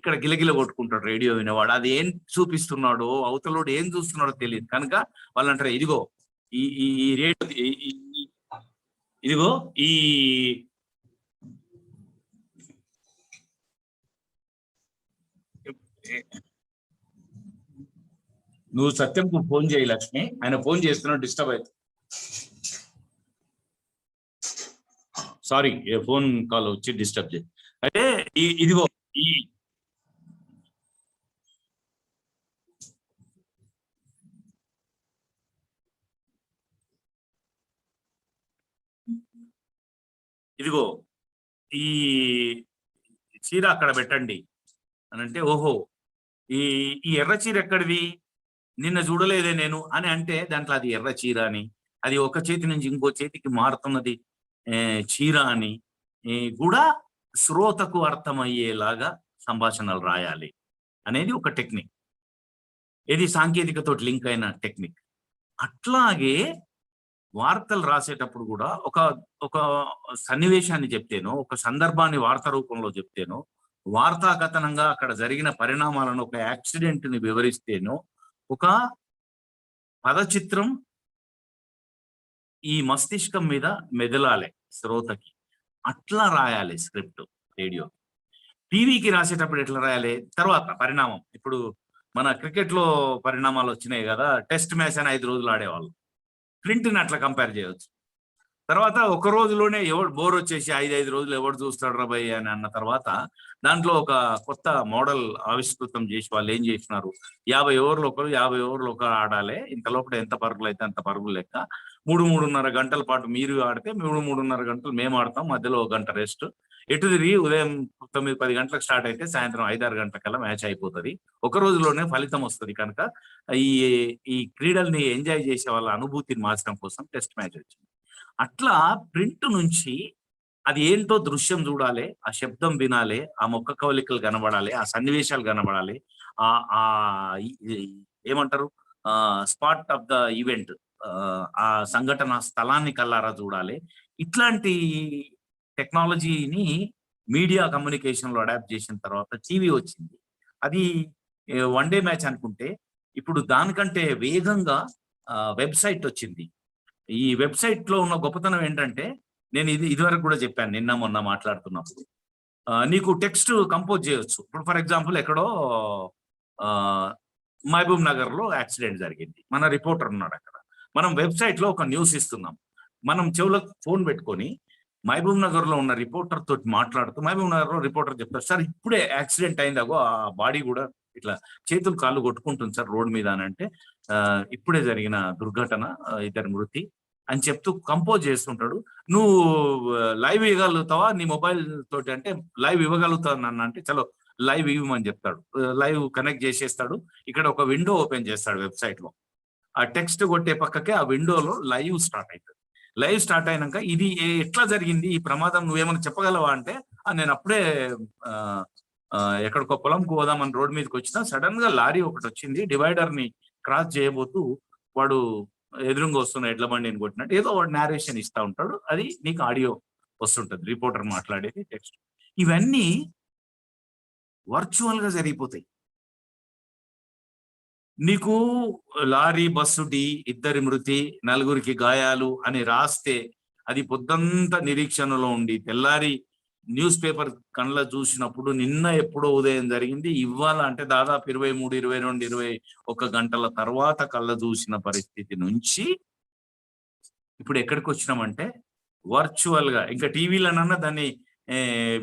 ఇక్కడ గిలగిల కొట్టుకుంటాడు రేడియో వినేవాడు. అది ఏం చూపిస్తున్నాడో అవతలోడు ఏం చూస్తున్నాడో తెలియదు కనుక వాళ్ళు అంటారు ఇదిగో ఈ రేడియో ఇదిగో నువ్వు సత్యంకు ఫోన్ చేయి లక్ష్మి, ఆయన ఫోన్ చేస్తున్నాడు, డిస్టర్బ్ అవుతుంది. సారీ, ఫోన్ కాల్ వచ్చి డిస్టర్బ్ చేయి. అయితే ఇదిగో ఈ చీర అక్కడ పెట్టండి అని అంటే, ఓహో ఈ ఎర్ర చీర ఎక్కడిది, నిన్న చూడలేదే నేను అని అంటే దాంట్లో అది ఎర్ర చీర అని, అది ఒక చేతి నుంచి ఇంకో చేతికి మారుతున్నది చీర అని కూడా శ్రోతకు అర్థమయ్యేలాగా సంభాషణలు రాయాలి అనేది ఒక టెక్నిక్. ఇది సాంకేతికతో లింక్ అయిన టెక్నిక్. అట్లాగే వార్తలు రాసేటప్పుడు కూడా ఒక సన్నివేశాన్ని చెప్తేనో, ఒక సందర్భాన్ని వార్త రూపంలో చెప్తేనో, వార్తా కథనంగా అక్కడ జరిగిన పరిణామాలను, ఒక యాక్సిడెంట్ ని వివరిస్తేనో, ఒక పదచిత్రం ఈ మస్తిష్కం మీద మెదలాలి శ్రోతకి. అట్లా రాయాలి స్క్రిప్ట్ రేడియో. టీవీకి రాసేటప్పుడు ఎట్లా రాయాలి, తర్వాత పరిణామం. ఇప్పుడు మన క్రికెట్ లో పరిణామాలు వచ్చినాయి కదా, టెస్ట్ మ్యాచ్ అని 5 రోజులు ఆడేవాళ్ళు, ప్రింట్ని అట్లా కంపేర్ చేయవచ్చు. తర్వాత ఒక రోజులోనే ఎవరు బోర్ వచ్చేసి 5 రోజులు ఎవరు చూస్తాడు రా భయ్ అని అన్న తర్వాత దాంట్లో ఒక కొత్త మోడల్ ఆవిష్కృతం చేసి వాళ్ళు ఏం చేసినారు, 50 ఓవర్లు ఒకరు 50 ఓవర్లు ఒకరు ఆడాలి, ఇంత లోపల ఎంత పరుగులు అయితే అంత పరుగులు లెక్క, 3-3.5 గంటల పాటు మీరు ఆడితే 3-3.5 గంటలు మేము ఆడతాం, మధ్యలో 1 గంట రెస్ట్. ఎటు తిరిగి ఉదయం 9-10 గంటలకు స్టార్ట్ అయితే సాయంత్రం 5-6 గంటలకల్లా మ్యాచ్ అయిపోతుంది. ఒక రోజులోనే ఫలితం వస్తుంది. కనుక ఈ క్రీడల్ని ఎంజాయ్ చేసే వాళ్ళ అనుభూతిని మార్చడం కోసం టెస్ట్ మ్యాచ్ వచ్చింది. అట్లా ప్రింట్ నుంచి అది ఏంటో దృశ్యం చూడాలి, ఆ శబ్దం వినాలి, ఆ మొక్క కవలికలు కనబడాలి, ఆ సన్నివేశాలు కనబడాలి, ఆ ఏమంటారు స్పాట్ ఆఫ్ ద ఈవెంట్, ఆ సంఘటన స్థలాన్ని కల్లారా చూడాలి. ఇట్లాంటి టెక్నాలజీని మీడియా కమ్యూనికేషన్ లో అడాప్ట్ చేసిన తర్వాత టీవీ వచ్చింది. అది 1 డే మ్యాచ్ అనుకుంటే ఇప్పుడు దానికంటే వేగంగా వెబ్సైట్ వచ్చింది. ఈ వెబ్సైట్ లో ఉన్న గొప్పతనం ఏంటంటే, నేను ఇదివరకు కూడా చెప్పాను నిన్న మొన్న మాట్లాడుతున్నప్పుడు, నీకు టెక్స్ట్ కంపోజ్ చేయొచ్చు. ఇప్పుడు ఫర్ ఎగ్జాంపుల్ ఎక్కడో మహబూబ్ నగర్ లో యాక్సిడెంట్ జరిగింది, మన రిపోర్టర్ ఉన్నాడు అక్కడ, మనం వెబ్సైట్ లో ఒక న్యూస్ ఇస్తున్నాం, మనం చెవులకు ఫోన్ పెట్టుకొని మహబూబ్ నగర్ లో ఉన్న రిపోర్టర్ తోటి మాట్లాడుతూ, మహబూబ్ నగర్ లో రిపోర్టర్ చెప్తారు, సార్ ఇప్పుడే యాక్సిడెంట్ అయిందాగో, ఆ బాడీ కూడా ఇట్లా చేతులు కాళ్ళు కొట్టుకుంటుంది సార్ రోడ్ మీద అని అంటే, ఇప్పుడే జరిగిన దుర్ఘటన, 2 మృతి, అని చెప్తూ కంపోజ్ చేస్తుంటాడు. నువ్వు లైవ్ ఇవ్వగలుగుతావా నీ మొబైల్ తోటి అంటే, లైవ్ ఇవ్వగలుగుతాను అన్న అంటే చలో లైవ్ ఇవ్వమని చెప్తాడు. లైవ్ కనెక్ట్ చేసేస్తాడు. ఇక్కడ ఒక విండో ఓపెన్ చేస్తాడు వెబ్సైట్ లో. ఆ టెక్స్ట్ కొట్టే పక్కకే ఆ విండోలో లైవ్ స్టార్ట్ అవుతుంది. లైవ్ స్టార్ట్ అయినాక ఇది ఎట్లా జరిగింది ఈ ప్రమాదం నువ్వేమైనా చెప్పగలవా అంటే, నేను అప్పుడే ఎక్కడికో పొలంకు పోదామని రోడ్ మీదకి వచ్చినా సడన్ గా లారీ ఒకటి వచ్చింది, డివైడర్ ని క్రాస్ చేయబోతూ వాడు ఎదురుగా వస్తున్న ఎడ్ల బండిని కొట్టినట్టు ఏదో వాడు నేరేషన్ ఇస్తా ఉంటాడు. అది నీకు ఆడియో వస్తుంటది, రిపోర్టర్ మాట్లాడేది టెక్స్ట్. ఇవన్నీ వర్చువల్ గా జరిగిపోతాయి. నీకు లారీ బస్సు ఢీ, 2 మృతి 4 గాయాలు అని రాస్తే అది పొద్దంతా నిరీక్షణలో ఉండి తెల్లారి న్యూస్ పేపర్ కళ్ళ చూసినప్పుడు నిన్న ఎప్పుడో ఉదయం జరిగింది ఇవాళ అంటే దాదాపు 23, 22, 21 గంటల తర్వాత కళ్ళ చూసిన పరిస్థితి నుంచి ఇప్పుడు ఎక్కడికి వచ్చినామంటే వర్చువల్ గా ఇంకా టీవీలనన్నా దాన్ని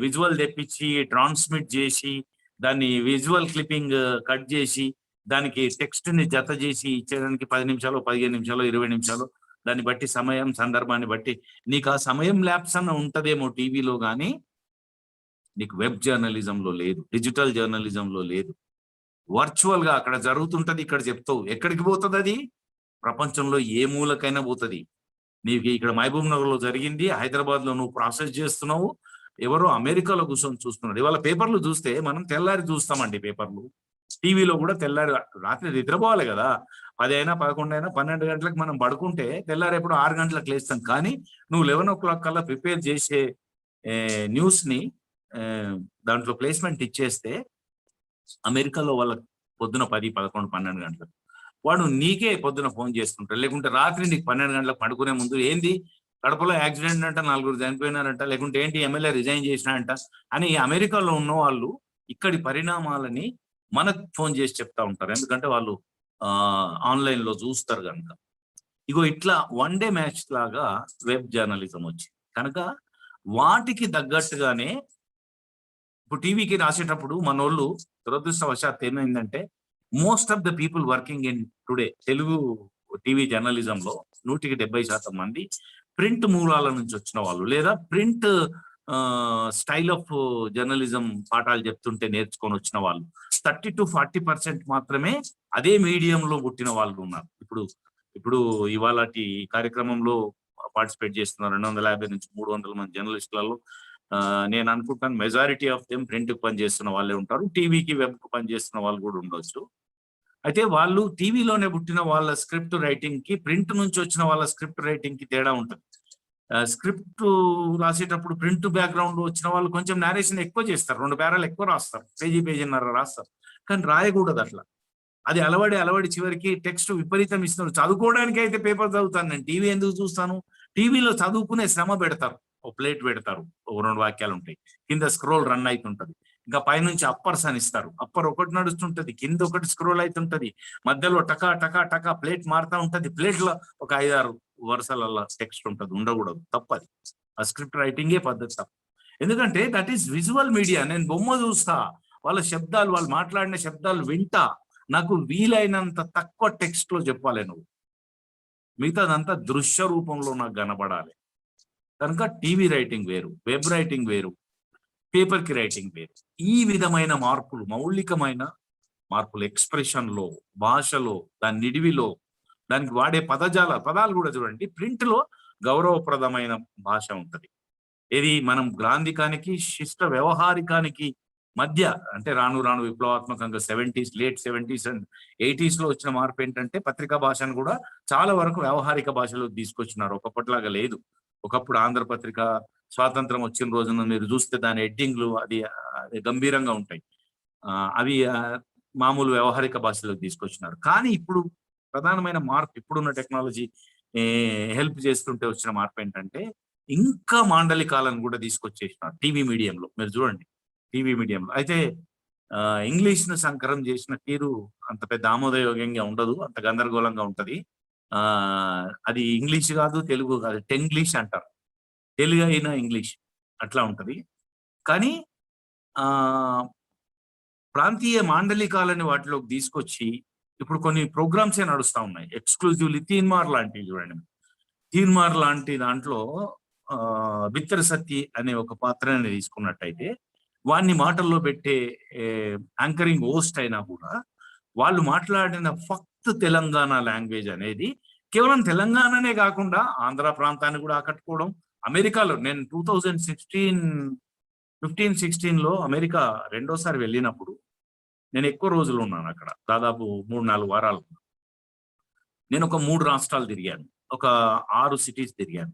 విజువల్ తెప్పించి ట్రాన్స్మిట్ చేసి దాన్ని విజువల్ క్లిప్పింగ్ కట్ చేసి దానికి టెక్స్ట్ ని జత చేసి ఇచ్చేదానికి 10 నిమిషాలు 15 నిమిషాలు 20 నిమిషాలు దాన్ని బట్టి సమయం సందర్భాన్ని బట్టి నీకు ఆ సమయం ల్యాప్స్ అన్న ఉంటదేమో టీవీలో, కానీ నీకు వెబ్ జర్నలిజంలో లేదు, డిజిటల్ జర్నలిజంలో లేదు. వర్చువల్ గా అక్కడ జరుగుతుంటది, ఇక్కడ చెప్తావు. ఎక్కడికి పోతుంది అది? ప్రపంచంలో ఏ మూలకైనా పోతుంది. నీకు ఇక్కడ మహబూబ్ నగర్ లో జరిగింది, హైదరాబాద్ లో నువ్వు ప్రాసెస్ చేస్తున్నావు, ఎవరో అమెరికాలో కూర్చొని చూస్తున్నాడు. ఇవాళ పేపర్లు చూస్తే మనం తెల్లారి చూస్తామండి పేపర్లు, టీవీలో కూడా తెల్లారి. రాత్రి నిద్రపోవాలి కదా, 10 అయినా 11 అయినా 12 గంటలకు మనం పడుకుంటే తెల్లారి ఎప్పుడు 6 గంటలకు లేస్తాం. కానీ నువ్వు 11 o'clock కల్లా ప్రిపేర్ చేసే న్యూస్ ని దాంట్లో ప్లేస్మెంట్ ఇచ్చేస్తే అమెరికాలో వాళ్ళకి పొద్దున 10, 11, 12 గంటలకు వాడు నీకే పొద్దున ఫోన్ చేస్తుంటాడు. లేకుంటే రాత్రి నీకు 12 గంటలకు పడుకునే ముందు ఏంది కడపలో యాక్సిడెంట్ అంట, 4 చనిపోయినారంట, లేకుంటే ఏంటి ఎమ్మెల్యే రిజైన్ చేసినారంట అని అమెరికాలో ఉన్న వాళ్ళు ఇక్కడి పరిణామాలని మనకు ఫోన్ చేసి చెప్తా ఉంటారు. ఎందుకంటే వాళ్ళు ఆన్లైన్ లో చూస్తారు కనుక. ఇగో ఇట్లా వన్ డే మ్యాచ్ లాగా వెబ్ జర్నలిజం వచ్చింది కనుక వాటికి తగ్గట్టుగానే ఇప్పుడు టీవీకి రాసేటప్పుడు మనోళ్ళు దురదృష్టవశాత్తు ఏమైందంటే most of the people working in today Telugu TV journalism లో 100% మంది ప్రింట్ మూలాల నుంచి వచ్చిన వాళ్ళు, లేదా ప్రింట్ స్టైల్ ఆఫ్ జర్నలిజం పాఠాలు చెప్తుంటే నేర్చుకొని వచ్చిన వాళ్ళు. 30 to 40% మాత్రమే అదే మీడియంలో పుట్టిన వాళ్ళు ఉన్నారు. ఇప్పుడు ఇవాళ కార్యక్రమంలో పార్టిసిపేట్ చేస్తున్నారు 250 నుంచి 300 మంది జర్నలిస్టులలో. నేను అనుకుంటాను మెజారిటీ ఆఫ్ దెమ్ ప్రింట్ పనిచేస్తున్న వాళ్ళే ఉంటారు, టీవీకి వెబ్ కు పనిచేస్తున్న వాళ్ళు కూడా ఉండొచ్చు. అయితే వాళ్ళు టీవీలోనే పుట్టిన వాళ్ళ స్క్రిప్ట్ రైటింగ్ కి ప్రింట్ నుంచి వచ్చిన వాళ్ళ స్క్రిప్ట్ రైటింగ్ కి తేడా ఉంటుంది. స్క్రిప్ట్ రాసేటప్పుడు ప్రింట్ బ్యాక్గ్రౌండ్ వచ్చిన వాళ్ళు కొంచెం నేరేషన్ ఎక్కువ చేస్తారు, 2 పేరాలు ఎక్కువ రాస్తారు, పేజీన్నర రాస్తారు. కానీ రాయకూడదు అట్లా. అది అలవడి చివరికి టెక్స్ట్ విపరీతం ఇస్తున్నారు. చదువుకోవడానికి అయితే పేపర్ చదువుతాను నేను, టీవీ ఎందుకు చూస్తాను? టీవీలో చదువుకునే శ్రమ పెడతారు, ఓ ప్లేట్ పెడతారు, ఒక 2 వాక్యాలు ఉంటాయి, కింద స్క్రోల్ రన్ అవుతుంటది, ఇంకా పైనుంచి అప్పర్స్ అని ఇస్తారు, అప్పర్ ఒకటి నడుస్తుంటది, కింద ఒకటి స్క్రోల్ అవుతుంటది, మధ్యలో టకా టకా టకా ప్లేట్ మారుతా ఉంటది, ప్లేట్ లో ఒక 5-6 వరుసలలో టెక్స్ట్ ఉంటది, ఉండకూడదు, తప్పది. ఆ స్క్రిప్ట్ రైటింగే పద్ధతి తప్పు. ఎందుకంటే దట్ ఈస్ విజువల్ మీడియా. నేను బొమ్మ చూస్తా, వాళ్ళ శబ్దాలు, వాళ్ళు మాట్లాడిన శబ్దాలు వింటా, నాకు వీలైనంత తక్కువ టెక్స్ట్ లో చెప్పాలి నువ్వు, మిగతాదంతా దృశ్య రూపంలో నాకు కనబడాలి. కనుక టీవీ రైటింగ్ వేరు, వెబ్ రైటింగ్ వేరు, పేపర్ కి రైటింగ్ వేరు. ఈ విధమైన మార్పులు, మౌలికమైన మార్పులు ఎక్స్ప్రెషన్ లో, భాషలో, దాని నిడివిలో, దానికి వాడే పదాలు కూడా చూడండి. ప్రింట్ లో గౌరవప్రదమైన భాష ఉంటది. ఇది మనం గ్రాంధికానికి శిష్ట వ్యవహారికానికి మధ్య, అంటే రాను విప్లవాత్మకంగా లేట్ 70s అండ్ 80s లో వచ్చిన మార్పు ఏంటంటే పత్రికా భాషను కూడా చాలా వరకు వ్యవహారిక భాషలో తీసుకొచ్చినారు. ఒకప్పటిలాగా లేదు. ఒకప్పుడు ఆంధ్రపత్రిక స్వాతంత్రం వచ్చిన రోజున మీరు చూస్తే దాని హెడ్డింగ్లు అది గంభీరంగా ఉంటాయి, అవి మామూలు వ్యవహారిక భాషలోకి తీసుకొచ్చినారు. కానీ ఇప్పుడు ప్రధానమైన మార్పు, ఇప్పుడున్న టెక్నాలజీ హెల్ప్ చేస్తుంటే వచ్చిన మార్పు ఏంటంటే ఇంకా మాండలికాలను కూడా తీసుకొచ్చేసినారు టీవీ మీడియంలో. మీరు చూడండి టీవీ మీడియంలో అయితే ఇంగ్లీష్ ను సంకరం చేసిన తీరు అంత పెద్ద ఆమోదయోగ్యంగా ఉండదు, అంత గందరగోళంగా ఉంటది. అది ఇంగ్లీష్ కాదు, తెలుగు కాదు, టెంగ్లీష్ అంటారు, తెలుగు అయినా ఇంగ్లీష్ అట్లా ఉంటది. కానీ ప్రాంతీయ మాండలికాలని వాటిలోకి తీసుకొచ్చి ఇప్పుడు కొన్ని ప్రోగ్రామ్సే నడుస్తా ఉన్నాయి, ఎక్స్క్లూజివ్లీ తీన్మార్ లాంటివి చూడండి. తీన్మార్ లాంటి దాంట్లో బిత్తర సత్తి అనే ఒక పాత్రని తీసుకున్నట్టయితే వాడిని మాటల్లో పెట్టే యాంకరింగ్ హోస్ట్ అయినా కూడా వాళ్ళు మాట్లాడిన ఫక్త్ తెలంగాణ లాంగ్వేజ్ అనేది కేవలం తెలంగాణనే కాకుండా ఆంధ్ర ప్రాంతాన్ని కూడా ఆకట్టుకోవడం. అమెరికాలో నేను 2015-16లో అమెరికా రెండోసారి వెళ్ళినప్పుడు నేను ఎక్కువ రోజులు ఉన్నాను అక్కడ, దాదాపు 3-4 వారాలు. నేను ఒక 3 రాష్ట్రాలు తిరిగాను, ఒక 6 సిటీస్ తిరిగాను.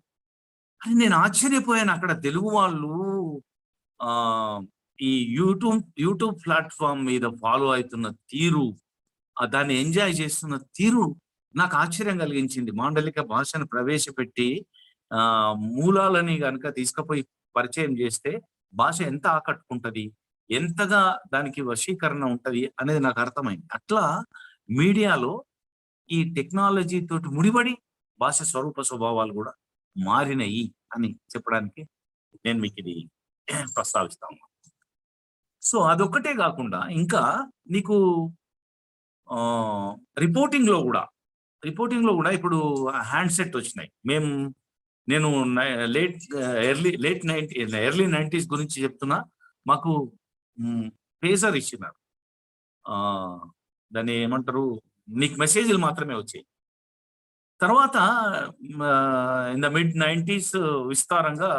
అది నేను ఆశ్చర్యపోయాను. అక్కడ తెలుగు వాళ్ళు ఈ యూట్యూబ్ ప్లాట్ఫామ్ మీద ఫాలో అవుతున్న తీరు, దాన్ని ఎంజాయ్ చేస్తున్న తీరు నాకు ఆశ్చర్యం కలిగించింది. మాండలిక భాషను ప్రవేశపెట్టి మూలాలని కనుక తీసుకుపోయి పరిచయం చేస్తే భాష ఎంత ఆకట్టుకుంటది, ఎంతగా దానికి వశీకరణ ఉంటది అనేది నాకు అర్థమైంది. అట్లా మీడియాలో ఈ టెక్నాలజీ తోటి ముడిపడి భాష స్వరూప స్వభావాలు కూడా మారినాయి అని చెప్పడానికి నేను మీకు ఇది ప్రస్తావిస్తాను. సో అదొక్కటే కాకుండా ఇంకా నీకు రిపోర్టింగ్ లో కూడా ఇప్పుడు హ్యాండ్సెట్ వచ్చినాయి. నేను ఎర్లీ 90s గురించి చెప్తున్నా. మాకు పేజర్ ఇచ్చినారు, దాన్ని ఏమంటారు, నీకు మెసేజ్లు మాత్రమే వచ్చాయి. తర్వాత ఇన్ ద మిడ్ 90s విస్తారంగా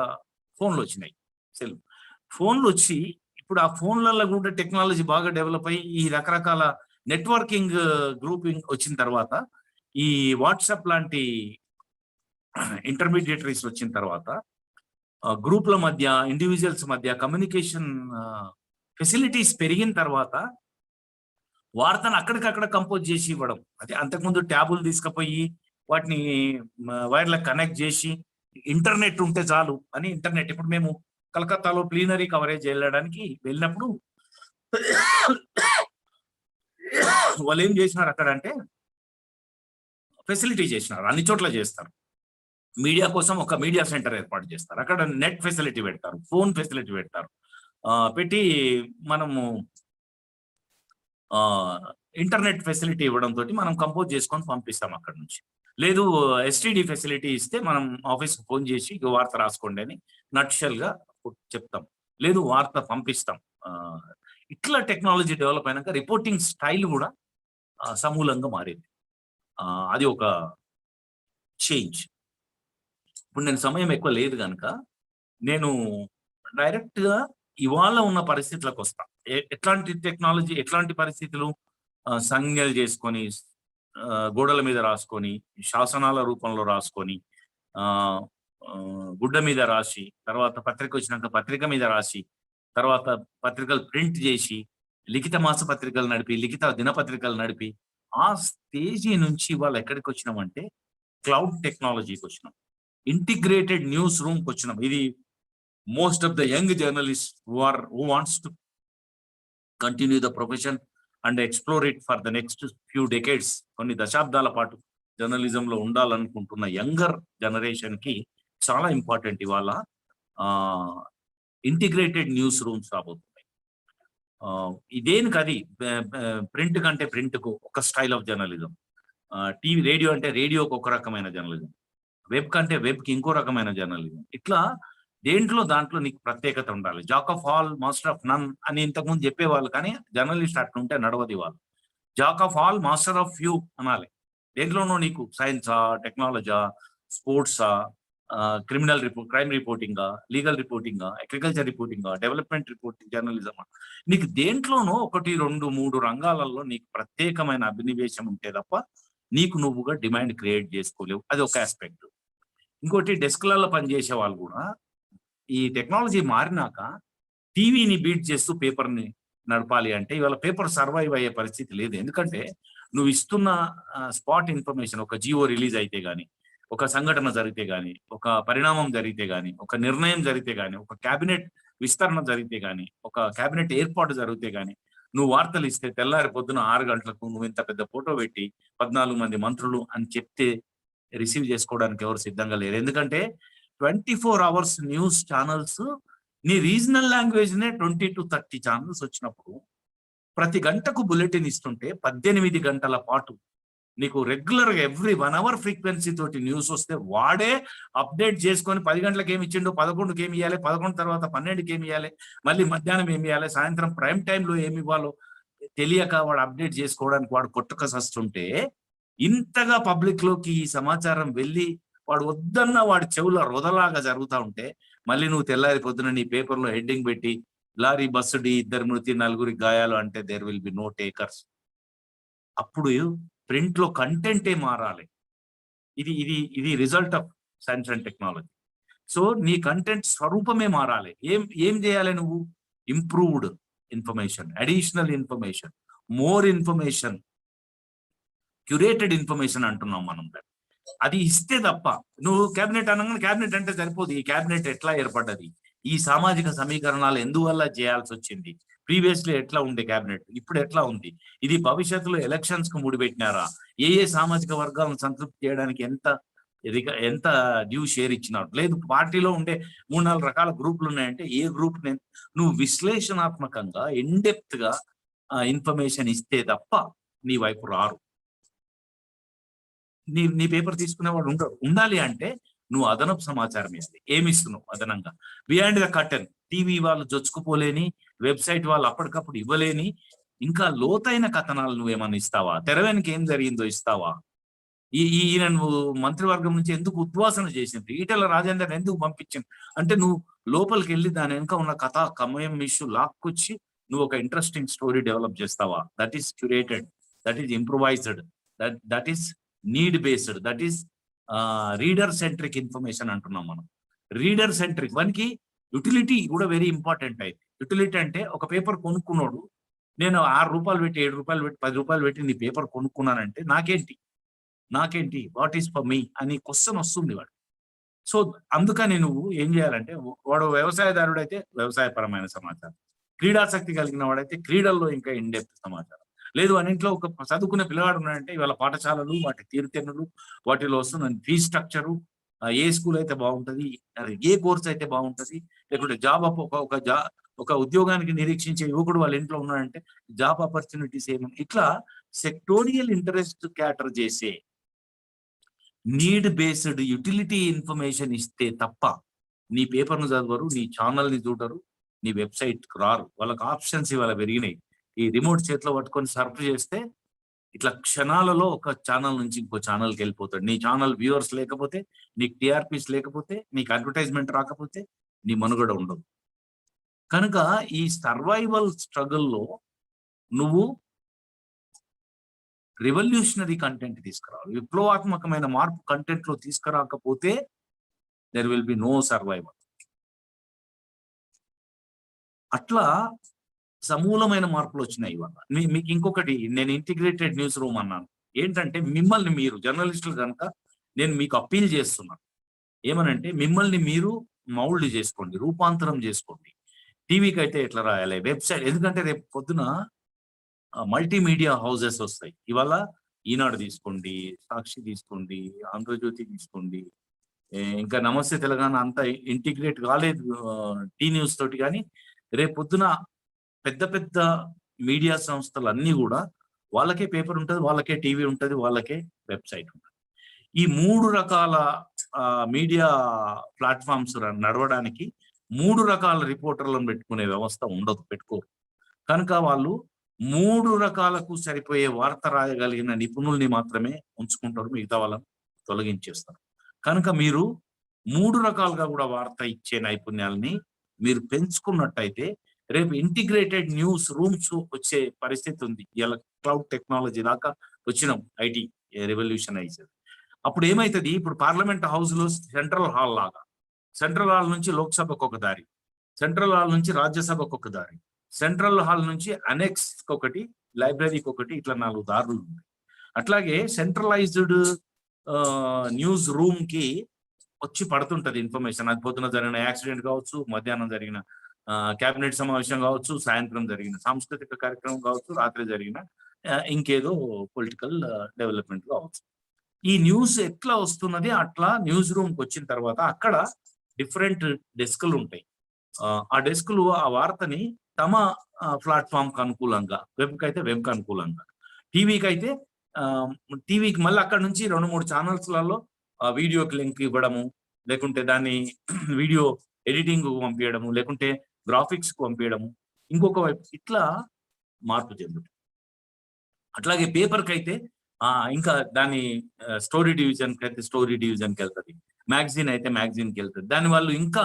ఫోన్లు వచ్చినాయి, ఫోన్లు వచ్చి ఇప్పుడు ఆ ఫోన్లలో కూడా టెక్నాలజీ బాగా డెవలప్ అయ్యి ఈ రకరకాల నెట్వర్కింగ్ గ్రూపింగ్ వచ్చిన తర్వాత, ఈ వాట్సాప్ లాంటి ఇంటర్మీడియటరీస్ వచ్చిన తర్వాత, గ్రూప్ల మధ్య ఇండివిజువల్స్ మధ్య కమ్యూనికేషన్ ఫెసిలిటీస్ పెరిగిన తర్వాత వార్తను అక్కడికక్కడ కంపోజ్ చేసి ఇవ్వడం. అదే అంతకుముందు ట్యాబులు తీసుకుపోయి వాటిని వైర్లకు కనెక్ట్ చేసి ఇంటర్నెట్ ఉంటే చాలు అని ఇంటర్నెట్. ఇప్పుడు మేము కలకత్తాలో ప్లీనరీ కవరేజ్ వెళ్ళడానికి వెళ్ళినప్పుడు వాళ్ళు ఏం చేసినారు అక్కడ అంటే ఫెసిలిటీ చేసినారు, అన్ని చోట్ల చేస్తారు. మీడియా కోసం ఒక మీడియా సెంటర్ ఏర్పాటు చేస్తారు, అక్కడ నెట్ ఫెసిలిటీ పెడతారు, ఫోన్ ఫెసిలిటీ పెడతారు, పెట్టి మనము ఇంటర్నెట్ ఫెసిలిటీ ఇవ్వడం తోటి మనం కంపోజ్ చేసుకొని పంపిస్తాం అక్కడ నుంచి. లేదు ఎస్టీడీ ఫెసిలిటీ ఇస్తే మనం ఆఫీస్కి ఫోన్ చేసి వార్త రాసుకోండి అని నట్షల్ గా చెప్తాం, లేదు వార్త పంపిస్తాం. ఇట్లా టెక్నాలజీ డెవలప్ అయినాక రిపోర్టింగ్ స్టైల్ కూడా సమూలంగా మారింది. అది ఒక చేంజ్. ఇప్పుడు నేను సమయం ఎక్కువ లేదు కనుక నేను డైరెక్ట్ గా ఇవాళ ఉన్న పరిస్థితులకు వస్తా. ఎట్లాంటి టెక్నాలజీ, ఎట్లాంటి పరిస్థితులు, సంజ్ఞలు చేసుకొని గోడల మీద రాసుకొని, శాసనాల రూపంలో రాసుకొని, గుడ్డ మీద రాసి, తర్వాత పత్రిక వచ్చినాక పత్రిక మీద రాసి, తర్వాత పత్రికలు ప్రింట్ చేసి, లిఖిత మాస పత్రికలు నడిపి, లిఖిత దినపత్రికలు నడిపి, ఆ స్టేజీ నుంచి వాళ్ళు ఎక్కడికి వచ్చినామంటే క్లౌడ్ టెక్నాలజీకి వచ్చినాం, ఇంటిగ్రేటెడ్ న్యూస్ రూమ్కి వచ్చినాం. ఇది most of the young journalist who wants to continue the profession and explore it for the next few decades, కొన్ని దశాబ్దాల పాటు జర్నలిజంలో ఉండాలనుకుంటున్న యంగర్ జనరేషన్ కి చాలా ఇంపార్టెంట్ ఇవాళ ఇంటిగ్రేటెడ్ న్యూస్ రూమ్స్ రాబోతున్నాయి. ఇదేనికి అది ప్రింట్ కంటే ప్రింట్ కు ఒక style of journalism, TV radio అంటే రేడియోకి ఒక రకమైన జర్నలిజం, వెబ్ కంటే వెబ్ కి ఇంకో రకమైన జర్నలిజం. ఇట్లా దాంట్లో నీకు ప్రత్యేకత ఉండాలి. Jack of all master of none అని ఇంతకుముందు చెప్పేవాళ్ళు, కానీ జర్నలిస్ట్ అట్లుంటే నడవది. వాళ్ళు jack of all master of few అనాలి. దేంట్లోనూ నీకు సైన్సా, టెక్నాలజా, స్పోర్ట్సా, క్రిమినల్ క్రైమ్ రిపోర్టింగా, లీగల్ రిపోర్టింగా, అగ్రికల్చర్ రిపోర్టింగా, డెవలప్మెంట్ రిపోర్టింగ్ జర్నలిజమా, నీకు దేంట్లోనూ 1, 2, 3 రంగాలలో నీకు ప్రత్యేకమైన అభినివేశం ఉంటే తప్ప నీకు నువ్వుగా డిమాండ్ క్రియేట్ చేసుకోలేవు. అది ఒక ఆస్పెక్ట్. ఇంకోటి, డెస్క్లలో పనిచేసే వాళ్ళు కూడా ఈ టెక్నాలజీ మారినాక టీవీని బీట్ చేస్తూ పేపర్ని నడపాలి అంటే ఇవాళ పేపర్ సర్వైవ్ అయ్యే పరిస్థితి లేదు. ఎందుకంటే నువ్వు ఇస్తున్న స్పాట్ ఇన్ఫర్మేషన్, ఒక జియో రిలీజ్ అయితే గానీ, ఒక సంఘటన జరిగితే గానీ, ఒక పరిణామం జరిగితే గానీ, ఒక నిర్ణయం జరిగితే గానీ, ఒక క్యాబినెట్ విస్తరణ జరిగితే గానీ, ఒక క్యాబినెట్ ఏర్పాటు జరిగితే గానీ, నువ్వు వార్తలు ఇస్తే తెల్లారి పొద్దున 6 గంటలకు నువ్వు ఇంత పెద్ద ఫోటో పెట్టి 14 మంది మంత్రులు అని చెప్తే రిసీవ్ చేసుకోవడానికి ఎవరు సిద్ధంగా లేరు. ఎందుకంటే 24 hours న్యూస్ ఛానల్స్, నీ రీజనల్ లాంగ్వేజ్ నే 20 to 30 ఛానల్స్ వచ్చినప్పుడు ప్రతి గంటకు బులెటిన్ ఇస్తుంటే 18 గంటల పాటు నీకు రెగ్యులర్ గా ఎవ్రీ 1 hour ఫ్రీక్వెన్సీ తోటి న్యూస్ వస్తే వాడే అప్డేట్ చేసుకొని 10 గంటలకు ఏమి ఇచ్చిండు, 11కి ఏమి ఇవ్వాలి, 11 తర్వాత 12కి ఏమి ఇవ్వాలి, మళ్ళీ మధ్యాహ్నం ఏమి ఇవ్వాలి, సాయంత్రం ప్రైమ్ టైంలో ఏమి ఇవ్వాలో తెలియక వాడు అప్డేట్ చేసుకోవడానికి వాడు కొట్టుక సస్తుంటే, ఇంతగా పబ్లిక్ లోకి ఈ సమాచారం వెళ్ళి వాడు వద్దన్న వాడి చెవుల రొదలాగా జరుగుతూ ఉంటే, మళ్ళీ నువ్వు తెల్లారి పొద్దున నీ పేపర్లో హెడ్డింగ్ పెట్టి లారీ బస్సు డి 2 మృతి 4 గాయాలు అంటే there will be no takers. అప్పుడు ప్రింట్ లో కంటెంటే మారాలి. ఇది ఇది ఇది result of science and technology. So నీ కంటెంట్ స్వరూపమే మారాలి. ఏం చేయాలి నువ్వు? Improved information, additional information, more information, curated information అంటున్నాం మనం. అది ఇస్తే తప్ప నువ్వు క్యాబినెట్ అనగానే క్యాబినెట్ అంటే సరిపోదు. ఈ క్యాబినెట్ ఎట్లా ఏర్పడ్డది, ఈ సామాజిక సమీకరణాలు ఎందువల్ల చేయాల్సి వచ్చింది, ప్రీవియస్లీ ఎట్లా ఉండే క్యాబినెట్, ఇప్పుడు ఎట్లా ఉంది, ఇది భవిష్యత్తులో ఎలక్షన్స్ కు ముడిపెట్టినారా, ఏ సామాజిక వర్గాలను సంతృప్తి చేయడానికి ఎంత డ్యూ షేర్ ఇచ్చినారు, లేదు పార్టీలో ఉండే 3-4 రకాల గ్రూపులు ఉన్నాయంటే ఏ గ్రూప్ నువ్వు విశ్లేషణాత్మకంగా ఇన్డెప్త్ గా ఇన్ఫర్మేషన్ ఇస్తే తప్ప నీ వైపు రారు. నీ పేపర్ తీసుకునేవాడు ఉండరు. ఉండాలి అంటే నువ్వు అదనపు సమాచారం ఇస్తుంది. ఏమిస్తున్నావు అదనంగా? బిహైండ్ ద కర్టెన్ టీవీ వాళ్ళు జొచ్చుకుపోలేని, వెబ్సైట్ వాళ్ళు అప్పటికప్పుడు ఇవ్వలేని ఇంకా లోతైన కథనాలు నువ్వేమన్నా ఇస్తావా? తెర వెనుక ఏం జరిగిందో ఇస్తావా? ఈయన నువ్వు మంత్రివర్గం నుంచి ఎందుకు ఉద్వాసన చేసింది, ఈటెల రాజేందర్ ఎందుకు పంపించింది అంటే నువ్వు లోపలికి వెళ్ళి దాని వెనుక ఉన్న కథ కమయం ఇష్యూ లాక్కొచ్చి నువ్వు ఒక ఇంట్రెస్టింగ్ స్టోరీ డెవలప్ చేస్తావా? That is curated, that is improvised, that is need based, that is reader centric information అంటున్నాం మనం. రీడర్ సెంట్రిక్ మనకి యుటిలిటీ కూడా వెరీ ఇంపార్టెంట్ అయితే. యుటిలిటీ అంటే ఒక పేపర్ కొనుక్కున్నాడు, నేను 6 రూపాయలు పెట్టి 7 రూపాయలు పెట్టి 10 రూపాయలు పెట్టి నీ పేపర్ కొనుక్కున్నానంటే నాకేంటి వాట్ ఈస్ ఫర్ మీ అని క్వశ్చన్ వస్తుంది వాడు. సో అందుకని నువ్వు ఏం చేయాలంటే, వాడు వ్యవసాయదారుడు అయితే వ్యవసాయపరమైన సమాచారం, క్రీడాసక్తి కలిగిన వాడైతే క్రీడల్లో ఇంకా ఇన్డెప్త్ సమాచారం, లేదు అని ఇంట్లో ఒక చదువుకునే పిల్లవాడు ఉన్నాడంటే ఇవాళ పాఠశాలలు, వాటి తీరుతెన్నులు, వాటిలో వస్తున్న ఫీ స్ట్రక్చరు, ఏ స్కూల్ అయితే బాగుంటది, ఏ కోర్స్ అయితే బాగుంటది, లేకుంటే జాబ్ ఒక ఉద్యోగానికి నిరీక్షించే యువకుడు వాళ్ళ ఇంట్లో ఉన్నాడంటే జాబ్ ఆపర్చునిటీస్ ఏమని, ఇట్లా సెక్టోరియల్ ఇంట్రెస్ట్ క్యాటర్ చేసే నీడ్ బేస్డ్ యుటిలిటీ ఇన్ఫర్మేషన్ ఇస్తే తప్ప నీ పేపర్ను చదవరు, నీ ఛానల్ని చూడరు, నీ వెబ్సైట్కి రారు. వాళ్ళకి ఆప్షన్స్ ఇవాళ పెరిగినాయి. ఈ రిమోట్ చేతిలో పట్టుకొని సర్ఫ్ చేస్తే ఇట్లా క్షణాలలో ఒక ఛానల్ నుంచి ఇంకో ఛానల్కి వెళ్ళిపోతాడు. నీ ఛానల్ వ్యూవర్స్ లేకపోతే, నీకు టీఆర్పీస్ లేకపోతే, నీకు అడ్వర్టైజ్మెంట్ రాకపోతే నీ మనుగడ ఉండదు. కనుక ఈ సర్వైవల్ స్ట్రగుల్లో నువ్వు రివల్యూషనరీ కంటెంట్ తీసుకురావాలి. విప్లవాత్మకమైన మార్పు కంటెంట్ లో తీసుకురాకపోతే there will be no survival. అట్లా సమూలమైన మార్పులు వచ్చినాయి ఇవాళ. మీకు ఇంకొకటి, నేను ఇంటిగ్రేటెడ్ న్యూస్ రూమ్ అన్నాను. ఏంటంటే మిమ్మల్ని మీరు జర్నలిస్టులు కనుక నేను మీకు అప్పీల్ చేస్తున్నాను. ఏమనంటే మిమ్మల్ని మీరు మౌల్డ్ చేసుకోండి, రూపాంతరం చేసుకోండి. టీవీకి అయితే ఎట్లా రాయాలి, వెబ్సైట్, ఎందుకంటే రేపు పొద్దున మల్టీమీడియా హౌసెస్ వస్తాయి. ఇవాళ ఈనాడు తీసుకోండి, సాక్షి తీసుకోండి, ఆంధ్రజ్యోతి తీసుకోండి, ఇంకా నమస్తే తెలంగాణ అంతా ఇంటిగ్రేట్ కాలేదు టీ న్యూస్ తోటి. కానీ రేపు పొద్దున పెద్ద పెద్ద మీడియా సంస్థలు అన్నీ కూడా వాళ్ళకే పేపర్ ఉంటుంది, వాళ్ళకే టీవీ ఉంటుంది, వాళ్ళకే వెబ్సైట్ ఉంటుంది. ఈ 3 రకాల మీడియా ప్లాట్ఫామ్స్ నడవడానికి 3 రకాల రిపోర్టర్లను పెట్టుకునే వ్యవస్థ ఉండదు, పెట్టుకోరు. కనుక వాళ్ళు 3 రకాలకు సరిపోయే వార్త రాయగలిగిన నిపుణుల్ని మాత్రమే ఉంచుకుంటారు, మిగతా వాళ్ళని తొలగించేస్తారు. కనుక మీరు 3 రకాలుగా కూడా వార్త ఇచ్చే నైపుణ్యాలని మీరు పెంచుకున్నట్టయితే రేపు ఇంటిగ్రేటెడ్ న్యూస్ రూమ్స్ వచ్చే పరిస్థితి ఉంది. ఇలా క్లౌడ్ టెక్నాలజీ దాకా వచ్చినాం, ఐటీ రెవల్యూషన్ అయితే. అప్పుడు ఏమైతుంది, ఇప్పుడు పార్లమెంట్ హౌస్ లో సెంట్రల్ హాల్ లాగా, సెంట్రల్ హాల్ నుంచి లోక్సభకు ఒక దారి, సెంట్రల్ హాల్ నుంచి రాజ్యసభకు ఒక దారి, సెంట్రల్ హాల్ నుంచి అనెక్స్ ఒకటి, లైబ్రరీకి ఒకటి, ఇట్లా 4 దారులు ఉన్నాయి. అట్లాగే సెంట్రలైజ్డ్ న్యూస్ రూమ్ కి వచ్చి పడుతుంటది ఇన్ఫర్మేషన్. అది పొద్దున జరిగిన యాక్సిడెంట్ కావచ్చు, మధ్యాహ్నం జరిగిన క్యాబినెట్ సమావేశం కావచ్చు, సాయంత్రం జరిగిన సాంస్కృతిక కార్యక్రమం కావచ్చు, రాత్రి జరిగిన ఇంకేదో పొలిటికల్ డెవలప్మెంట్ కావచ్చు. ఈ న్యూస్ ఎట్లా వస్తున్నది, అట్లా న్యూస్ రూమ్కి వచ్చిన తర్వాత అక్కడ డిఫరెంట్ డెస్క్లు ఉంటాయి. ఆ డెస్క్లు ఆ వార్తని తమ ప్లాట్ఫామ్ కు అనుకూలంగా, వెబ్కి అయితే వెబ్కి అనుకూలంగా, టీవీకి అయితే టీవీకి మళ్ళీ అక్కడ నుంచి 2-3 ఛానల్స్లలో వీడియోకి లింక్ ఇవ్వడము, లేకుంటే దాన్ని వీడియో ఎడిటింగ్ పంపించడము, లేకుంటే గ్రాఫిక్స్ పంపించడము, ఇంకొక వైపు ఇట్లా మార్పు చెందుతుంది. అట్లాగే పేపర్కి అయితే ఇంకా దాని స్టోరీ డివిజన్కి అయితే స్టోరీ డివిజన్కి వెళ్తుంది, మ్యాగజైన్ అయితే మ్యాగజైన్కి వెళ్తుంది. దాని వాళ్ళు ఇంకా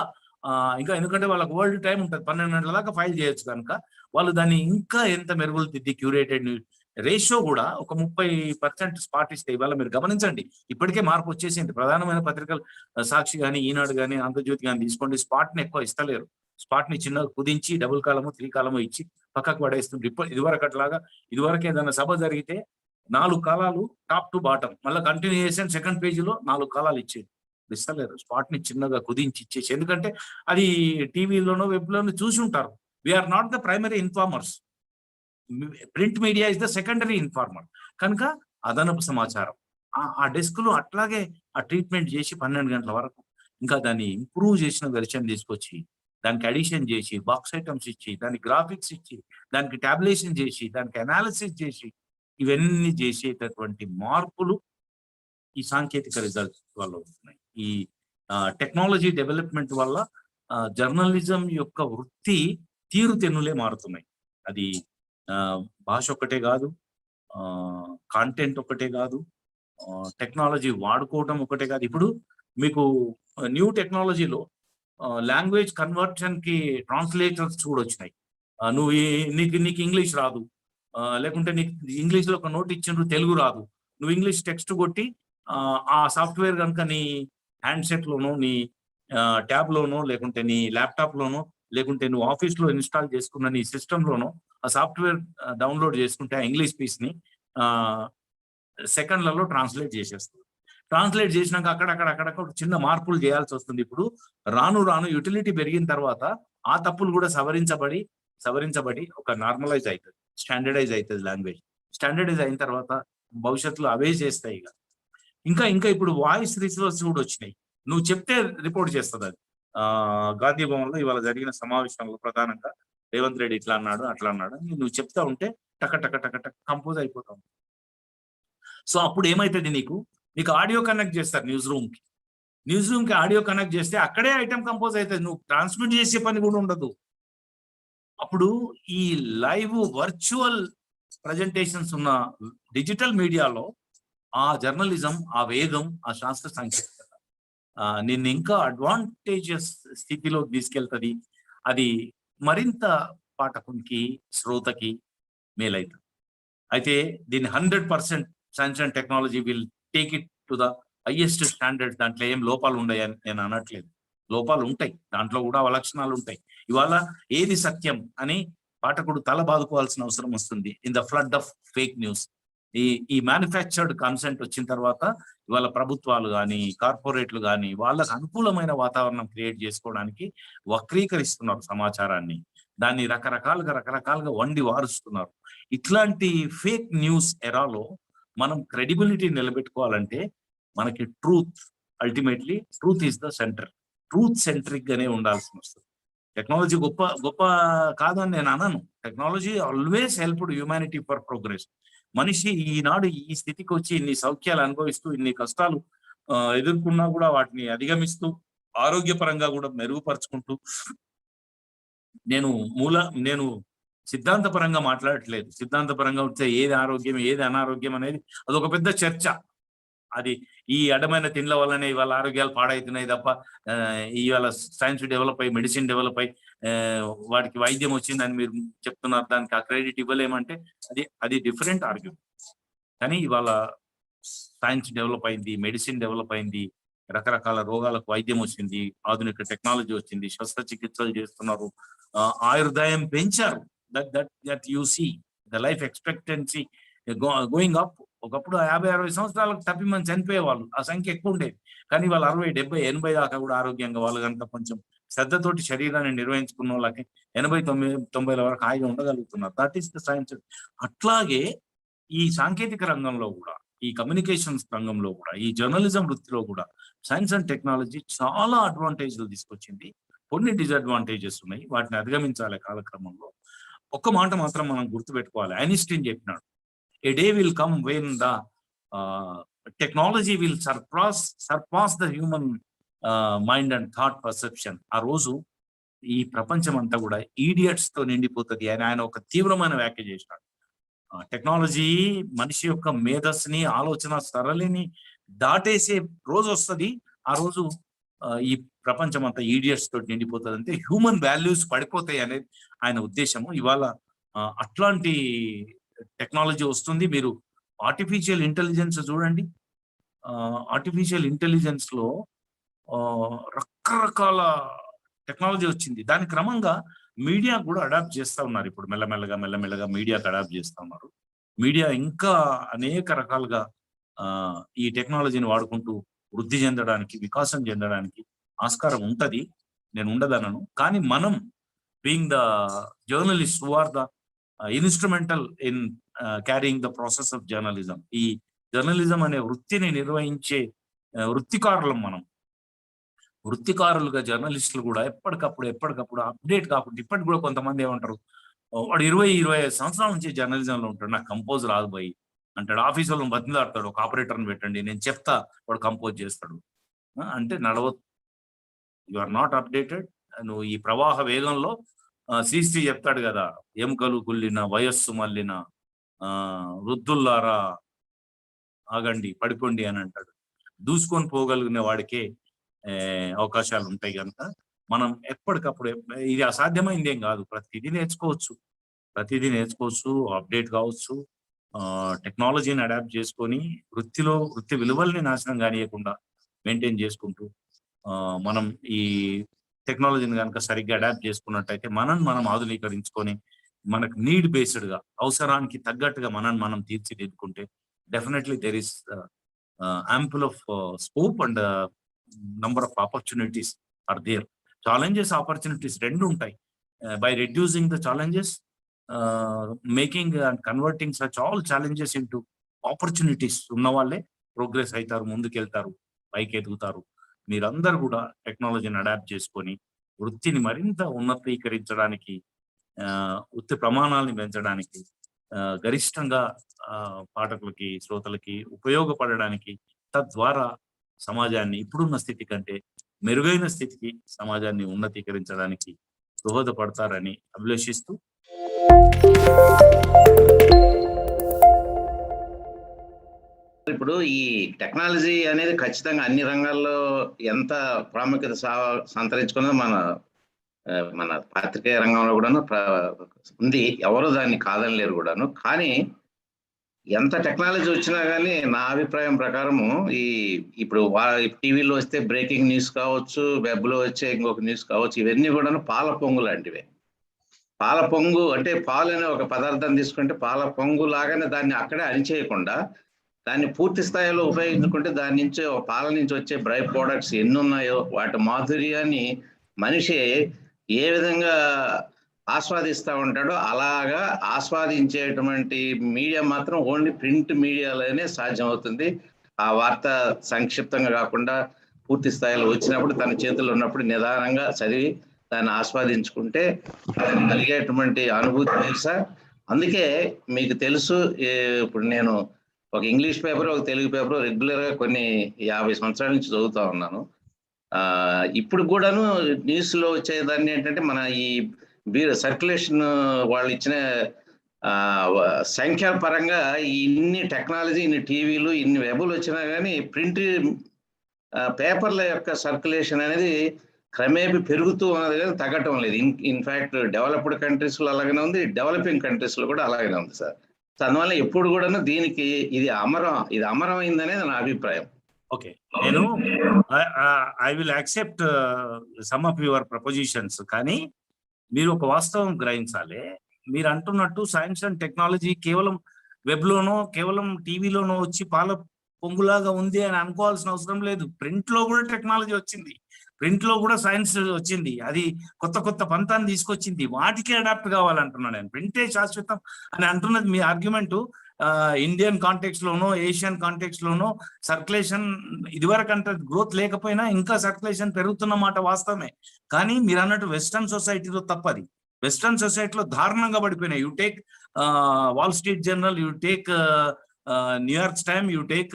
ఎందుకంటే వాళ్ళకి వరల్డ్ టైం ఉంటుంది, 12 గంటల దాకా ఫైల్ చేయొచ్చు కనుక వాళ్ళు దాన్ని ఇంకా ఎంత మెరుగులు దిద్ది క్యూరేటెడ్ రేషియో కూడా ఒక 30% స్పాట్ ఇస్తే ఇవాళ మీరు గమనించండి, ఇప్పటికే మార్పు వచ్చేసింది. ప్రధానమైన పత్రికలు సాక్షి కానీ, ఈనాడు కానీ, ఆంధ్రజ్యోతి కానీ తీసుకోండి, స్పాట్ని ఎక్కువ ఇస్తలేరు. స్పాట్ని చిన్నగా కుదించి 2 కాలము 3 కాలము ఇచ్చి పక్కకు పడేస్తుంది. ఇదివరకు అట్లాగా ఇదివరకు ఏదైనా సభ జరిగితే 4 కాలాలు టాప్ టు బాటం, మళ్ళీ కంటిన్యూయేషన్ సెకండ్ పేజీలో 4 కాలాలు ఇచ్చేది. ఇస్తలేరు, స్పాట్ని చిన్నగా కుదించి ఇచ్చేసి. ఎందుకంటే అది టీవీలోనో వెబ్లోనో చూసి ఉంటారు. We are not the primary informers, print media is the secondary informer. కనుక అదనపు సమాచారం ఆ డెస్క్ లో అట్లాగే ఆ ట్రీట్మెంట్ చేసి 12 గంటల వరకు ఇంకా దాన్ని ఇంప్రూవ్ చేసిన వెర్షన్ తీసుకొచ్చి దానికి అడిషన్ చేసి బాక్స్ ఐటమ్స్ ఇచ్చి దానికి గ్రాఫిక్స్ ఇచ్చి దానికి టాబ్లేషన్ చేసి దానికి అనాలిసిస్ చేసి ఇవన్నీ చేసేటటువంటి మార్పులు ఈ సాంకేతిక రిజల్ట్ వల్ల వస్తున్నాయి. ఈ టెక్నాలజీ డెవలప్మెంట్ వల్ల జర్నలిజం యొక్క వృత్తి తీరుతెన్నులే మారుతున్నాయి. అది భాష ఒక్కటే కాదు, కాంటెంట్ ఒక్కటే కాదు, టెక్నాలజీ వాడుకోవటం ఒకటే కాదు. ఇప్పుడు మీకు న్యూ టెక్నాలజీలో లాంగ్వేజ్ కన్వర్షన్ కి ట్రాన్స్లేటర్స్ కూడా వచ్చినాయి. నువ్వు నీకు ఇంగ్లీష్ రాదు, లేకుంటే నీకు ఇంగ్లీష్ లో ఒక నోట్ ఇచ్చిండ్రు, తెలుగు రాదు, నువ్వు ఇంగ్లీష్ టెక్స్ట్ కొట్టి ఆ సాఫ్ట్వేర్ కనుక నీ హ్యాండ్సెట్ లోనో, నీ ట్యాబ్ లోనో, లేకుంటే నీ ల్యాప్టాప్ లోనో, లేకుంటే నువ్వు ఆఫీస్ లో ఇన్స్టాల్ చేసుకున్న నీ సిస్టమ్ లోనో ఆ సాఫ్ట్వేర్ డౌన్లోడ్ చేసుకుంటే ఆ ఇంగ్లీష్ పీస్ ని సెకండ్లలో ట్రాన్స్లేట్ చేసేస్తుంది. ట్రాన్స్లేట్ చేసినాక అక్కడక్కడ చిన్న మార్పులు చేయాల్సి వస్తుంది. ఇప్పుడు రాను రాను యూటిలిటీ పెరిగిన తర్వాత ఆ తప్పులు కూడా సవరించబడి ఒక నార్మలైజ్ అవుతుంది, స్టాండర్డైజ్ అవుతుంది. లాంగ్వేజ్ స్టాండర్డైజ్ అయిన తర్వాత భవిష్యత్తులో అవే చేస్తాయి. ఇంకా ఇప్పుడు వాయిస్ రిసీవర్స్ కూడా వచ్చినాయి. నువ్వు చెప్తే రిపోర్ట్ చేస్తుంది అది. గాంధీ భవన్ లో ఇవాళ జరిగిన సమావేశంలో ప్రధానంగా రేవంత్ రెడ్డి ఇట్లా అన్నాడు అట్లా అన్నాడు నువ్వు చెప్తా ఉంటే టక కంపోజ్ అయిపోతావు. సో అప్పుడు ఏమైతుంది, నీకు ఆడియో కనెక్ట్ చేస్తారు న్యూస్ రూమ్ కి ఆడియో కనెక్ట్ చేస్తే అక్కడే ఐటమ్ కంపోజ్ అవుతుంది. నువ్వు ట్రాన్స్మిట్ చేసే పని కూడా ఉండదు. అప్పుడు ఈ లైవ్ వర్చువల్ ప్రజెంటేషన్స్ ఉన్న డిజిటల్ మీడియాలో ఆ జర్నలిజం, ఆ వేగం, ఆ శాస్త్ర సాంకేతికత నిన్ను ఇంకా అడ్వాంటేజెస్ స్థితిలో తీసుకెళ్తుంది. అది మరింత పాఠకునికి, శ్రోతకి మేలైతుంది. అయితే దీన్ని 100% science and technology will take it to the highest standard. దాంట్లో ఏం లోపాలు ఉన్నాయని నేను అనట్లేదు, లోపాలు ఉంటాయి, దాంట్లో కూడా అవలక్షణాలు ఉంటాయి. ఇవాళ ఏది సత్యం అని పాఠకుడు తల బాదుకోవాల్సిన అవసరం వస్తుంది in the flood of fake news. ఈ మ్యానుఫ్యాక్చర్డ్ కాన్సెంట్ వచ్చిన తర్వాత ఇవాళ ప్రభుత్వాలు కానీ, కార్పొరేట్లు కానీ వాళ్ళకు అనుకూలమైన వాతావరణం క్రియేట్ చేసుకోవడానికి వక్రీకరిస్తున్నారు సమాచారాన్ని. దాన్ని రకరకాలుగా వండి వారుస్తున్నారు. ఇట్లాంటి ఫేక్ న్యూస్ ఎరాలో మనం క్రెడిబిలిటీ నిలబెట్టుకోవాలంటే మనకి ultimately truth is the centre. Truth centric గానే ఉండాల్సి వస్తుంది. టెక్నాలజీ గొప్ప కాదని నేను అనను. Technology always helped humanity for progress. మనిషి ఈనాడు ఈ స్థితికి వచ్చి ఇన్ని సౌఖ్యాలు అనుభవిస్తూ, ఇన్ని కష్టాలు ఎదుర్కొన్నా కూడా వాటిని అధిగమిస్తూ, ఆరోగ్యపరంగా కూడా మెరుగుపరుచుకుంటూ, నేను సిద్ధాంతపరంగా మాట్లాడట్లేదు. సిద్ధాంతపరంగా వస్తే ఏది ఆరోగ్యం, ఏది అనారోగ్యం అనేది అదొక పెద్ద చర్చ. అది ఈ అడ్డమైన తిండ్ల వల్లనే ఇవాళ ఆరోగ్యాలు పాడవుతున్నాయి తప్ప ఇవాళ సైన్స్ డెవలప్ అయ్యి, మెడిసిన్ డెవలప్ అయ్యి వాడికి వైద్యం వచ్చిందని మీరు చెప్తున్నారు. దానికి ఆ క్రెడిట్ ఇవ్వలేమంటే అది డిఫరెంట్ ఆర్గ్యుమెంట్. కానీ ఇవాళ సైన్స్ డెవలప్ అయింది, మెడిసిన్ డెవలప్ అయింది, రకరకాల రోగాలకు వైద్యం వచ్చింది, ఆధునిక టెక్నాలజీ వచ్చింది, శస్త్రచికిత్సలు చేస్తున్నారు, ఆయుర్దాయం పెంచారు. That you see the life expectancy going up. ఒకప్పుడు 50-60 సంవత్సరాలకు తప్పి మనం చనిపోయేవాళ్ళు, ఆ సంఖ్య ఎక్కువ ఉండేది. కానీ వాళ్ళు 60, 70, 80 దాకా కూడా ఆరోగ్యంగా వాళ్ళు కనుక కొంచెం శ్రద్ధతోటి శరీరాన్ని నిర్వహించుకున్న వాళ్ళకి 80, 90 వరకు హాయిగా ఉండగలుగుతున్నారు. That is the science. అట్లాగే ఈ సాంకేతిక రంగంలో కూడా, ఈ కమ్యూనికేషన్స్ రంగంలో కూడా, ఈ జర్నలిజం వృత్తిలో కూడా సైన్స్ అండ్ టెక్నాలజీ చాలా అడ్వాంటేజ్లు తీసుకొచ్చింది. కొన్ని డిసడ్వాంటేజెస్ ఉన్నాయి, వాటిని అధిగమించాలి కాలక్రమంలో. ఒక్క మాట మాత్రం మనం గుర్తుపెట్టుకోవాలి, ఐన్స్టీన్ చెప్పినాడు, A day will come when the technology will surpass the human mind and thought perception. ఆ రోజు ఈ ప్రపంచం అంతా కూడా ఈడియట్స్ తో నిండిపోతుంది అని ఆయన ఒక తీవ్రమైన వ్యాఖ్య చేసినాడు. టెక్నాలజీ మనిషి యొక్క మేధస్సుని, ఆలోచన సరళిని దాటేసే రోజు వస్తుంది. ఆ రోజు ఈ ప్రపంచం అంతా ఈడియట్స్ తోటి నిండిపోతుంది, అంటే హ్యూమన్ వాల్యూస్ పడిపోతాయి అనేది ఆయన ఉద్దేశము. ఇవాళ అట్లాంటి టెక్నాలజీ వస్తుంది. మీరు ఆర్టిఫిషియల్ ఇంటెలిజెన్స్ చూడండి. ఆర్టిఫిషియల్ ఇంటెలిజెన్స్ లో రకరకాల టెక్నాలజీ వచ్చింది. దాని క్రమంగా మీడియా కూడా అడాప్ట్ చేస్తా ఉన్నారు. ఇప్పుడు మెల్లమెల్లగా మీడియాకి అడాప్ట్ చేస్తా ఉన్నారు. మీడియా ఇంకా అనేక రకాలుగా ఈ టెక్నాలజీని వాడుకుంటూ వృద్ధి చెందడానికి, వికాసం చెందడానికి ఆస్కారం ఉంటది. నేను ఉండదనను. కానీ మనం being the journalist who are the instrumental in carrying the process of journalism, ఈ జర్నలిజం అనే వృత్తిని నిర్వహించే వృత్తికారులం మనం. వృత్తికారులుగా జర్నలిస్టులు కూడా ఎప్పటికప్పుడు అప్డేట్ కాకుండా, ఇప్పటికి కూడా కొంతమంది ఏమంటారు, వాడు 25 సంవత్సరాల నుంచి జర్నలిజంలో ఉంటాడు, నాకు కంపోజ్ రాదు పోయి అంటాడు. ఆఫీస్ వాళ్ళని బతిలాడతాడు, ఒక ఆపరేటర్ని పెట్టండి నేను చెప్తా, వాడు కంపోజ్ చేస్తాడు. అంటే నడవదు. You are not updated. నువ్వు ఈ ప్రవాహ వేగంలో శ్రీశ్రీ చెప్తాడు కదా, ఎముకలు గుల్లిన వయస్సు మళ్ళిన వృద్ధుల్లారా ఆగండి పడిపోండి అని అంటాడు. దూసుకొని పోగలిగిన వాడికే అవకాశాలు ఉంటాయి కనుక మనం ఎప్పటికప్పుడు, ఇది అసాధ్యమైంది ఏం కాదు, ప్రతిదీ నేర్చుకోవచ్చు, అప్డేట్ కావచ్చు. టెక్నాలజీని అడాప్ట్ చేసుకొని వృత్తి విలువల్ని నాశనం కానియకుండా మెయింటైన్ చేసుకుంటూ మనం ఈ టెక్నాలజీని కనుక సరిగ్గా అడాప్ట్ చేసుకున్నట్టయితే మనం ఆధునీకరించుకొని మనకు నీడ్ బేస్డ్ గా, అవసరానికి తగ్గట్టుగా మనం తీర్చిదిద్దుకుంటే definitely there is ample of scope and number of opportunities are there. Challenges, opportunities రెండు ఉంటాయి. By reducing the challenges, making and converting such all challenges into opportunities ఉన్న వాళ్ళే ప్రోగ్రెస్ అవుతారు, ముందుకెళ్తారు, పైకి ఎదుగుతారు. మీరందరూ కూడా టెక్నాలజీని అడాప్ట్ చేసుకొని వృత్తిని మరింత ఉన్నతీకరించడానికి, వృత్తి ప్రమాణాలని పెంచడానికి, గరిష్టంగా పాఠకులకి, శ్రోతలకి ఉపయోగపడడానికి, తద్వారా సమాజాన్ని ఇప్పుడున్న స్థితి కంటే మెరుగైన స్థితికి సమాజాన్ని ఉన్నతీకరించడానికి దోహదపడతారని అభిలషిస్తూ, ఇప్పుడు ఈ టెక్నాలజీ అనేది ఖచ్చితంగా అన్ని రంగాల్లో ఎంత ప్రాముఖ్యత సంతరించుకున్నదో మన పాత్రికేయ రంగంలో కూడాను ఉంది. ఎవరు దాన్ని కాదనలేరు కూడాను. కానీ ఎంత టెక్నాలజీ వచ్చినా కానీ నా అభిప్రాయం ప్రకారము ఇప్పుడు టీవీలో వస్తే బ్రేకింగ్ న్యూస్ కావచ్చు, వెబ్లో వచ్చే ఇంకొక న్యూస్ కావచ్చు, ఇవన్నీ కూడాను పాల పొంగు లాంటివే. పాల పొంగు అంటే పాలు అనే ఒక పదార్థం తీసుకుంటే పాల పొంగు లాగానే దాన్ని అక్కడే అణిచేయకుండా దాన్ని పూర్తి స్థాయిలో ఉపయోగించుకుంటే దాని నుంచి పాల నుంచి వచ్చే బై ప్రోడక్ట్స్ ఎన్ని ఉన్నాయో వాటి మాధుర్యాన్ని మనిషి ఏ విధంగా ఆస్వాదిస్తూ ఉంటాడో అలాగా ఆస్వాదించేటువంటి మీడియా మాత్రం ఓన్లీ ప్రింట్ మీడియాలోనే సాధ్యం అవుతుంది. ఆ వార్త సంక్షిప్తంగా కాకుండా పూర్తి స్థాయిలో వచ్చినప్పుడు తన చేతుల్లో ఉన్నప్పుడు నిదానంగా చదివి దాన్ని ఆస్వాదించుకుంటే కలిగేటువంటి అనుభూతి తెలుసా. అందుకే మీకు తెలుసు, ఇప్పుడు నేను ఒక ఇంగ్లీష్ పేపర్, ఒక తెలుగు పేపర్ రెగ్యులర్గా కొన్ని 50 సంవత్సరాల నుంచి చదువుతా ఉన్నాను. ఇప్పుడు కూడాను న్యూస్లో వచ్చేదాన్ని ఏంటంటే మన ఈ సర్క్యులేషన్ వాళ్ళు ఇచ్చిన సంఖ్యల పరంగా ఇన్ని టెక్నాలజీ, ఇన్ని టీవీలు, ఇన్ని వెబులు వచ్చినా కానీ ప్రింట్ పేపర్ల యొక్క సర్క్యులేషన్ అనేది క్రమేపీ పెరుగుతూ ఉన్నది కానీ తగ్గటం లేదు. ఇన్ఫ్యాక్ట్ డెవలప్డ్ కంట్రీస్లో అలాగనే ఉంది, డెవలపింగ్ కంట్రీస్లో కూడా అలాగనే ఉంది సార్. అందువల్ల ఎప్పుడు కూడా దీనికి ఇది అమరమైందనేది నా అభిప్రాయం. ఓకే, నేను I will accept some of your prepositions. కానీ మీరు ఒక వాస్తవం గ్రహించాలి. మీరు అంటున్నట్టు సైన్స్ అండ్ టెక్నాలజీ కేవలం వెబ్ లోనో కేవలం టీవీలోనో వచ్చి పాల పొంగులాగా ఉంది అని అనుకోవాల్సిన అవసరం లేదు. ప్రింట్ లో కూడా టెక్నాలజీ వచ్చింది, ప్రింట్ లో కూడా సైన్స్ వచ్చింది. అది కొత్త పంతాన్ని తీసుకొచ్చింది. వాటికి అడాప్ట్ కావాలంటున్నాను నేను. ప్రింటే శాశ్వతం అని అంటున్నది మీ ఆర్గ్యుమెంట్. ఇండియన్ కాంటెక్స్ట్ లోనో ఏషియన్ కాంటెక్స్ట్ లోనో సర్క్యులేషన్ ఇదివరకు అంటే గ్రోత్ లేకపోయినా ఇంకా సర్క్యులేషన్ పెరుగుతున్న మాట వాస్తవమే. కానీ మీరు అన్నట్టు వెస్టర్న్ సొసైటీలో తప్పది. వెస్ట్రన్ సొసైటీలో దారుణంగా పడిపోయినాయి. You take Wall Street Journal, you take New York time, you take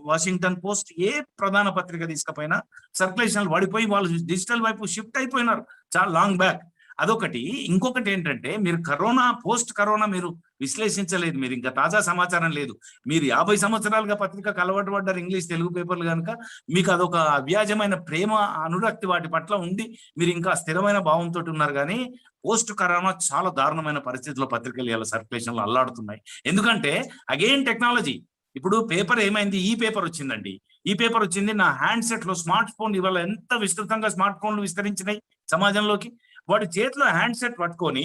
Washington post, ఏ ప్రధాన పత్రిక తీసుకపోయినా సర్క్యులేషన్లు పడిపోయి వాళ్ళు డిజిటల్ వైపు షిఫ్ట్ అయిపోయినారు చాలా లాంగ్ బ్యాక్. అదొకటి. ఇంకొకటి ఏంటంటే, మీరు కరోనా పోస్ట్ కరోనా మీరు విశ్లేషించలేదు, మీరు ఇంకా తాజా సమాచారం లేదు. మీరు 50 సంవత్సరాలుగా పత్రికకు అలవాటు పడ్డారు, ఇంగ్లీష్ తెలుగు పేపర్లు కనుక మీకు అదొక అవ్యాజమైన ప్రేమ అనురక్తి వాటి పట్ల ఉండి మీరు ఇంకా స్థిరమైన భావంతో ఉన్నారు. కానీ పోస్ట్ కరోనా చాలా దారుణమైన పరిస్థితుల్లో పత్రికలు ఇలా సర్క్యులేషన్లు అల్లాడుతున్నాయి. ఎందుకంటే అగైన్ టెక్నాలజీ. ఇప్పుడు పేపర్ ఏమైంది, ఈ పేపర్ వచ్చిందండి, ఈ పేపర్ వచ్చింది నా హ్యాండ్ సెట్ లో. స్మార్ట్ ఫోన్ ఇవాళ ఎంత విస్తృతంగా స్మార్ట్ ఫోన్లు విస్తరించినాయి సమాజంలోకి. వాడి చేతిలో హ్యాండ్ సెట్ పట్టుకొని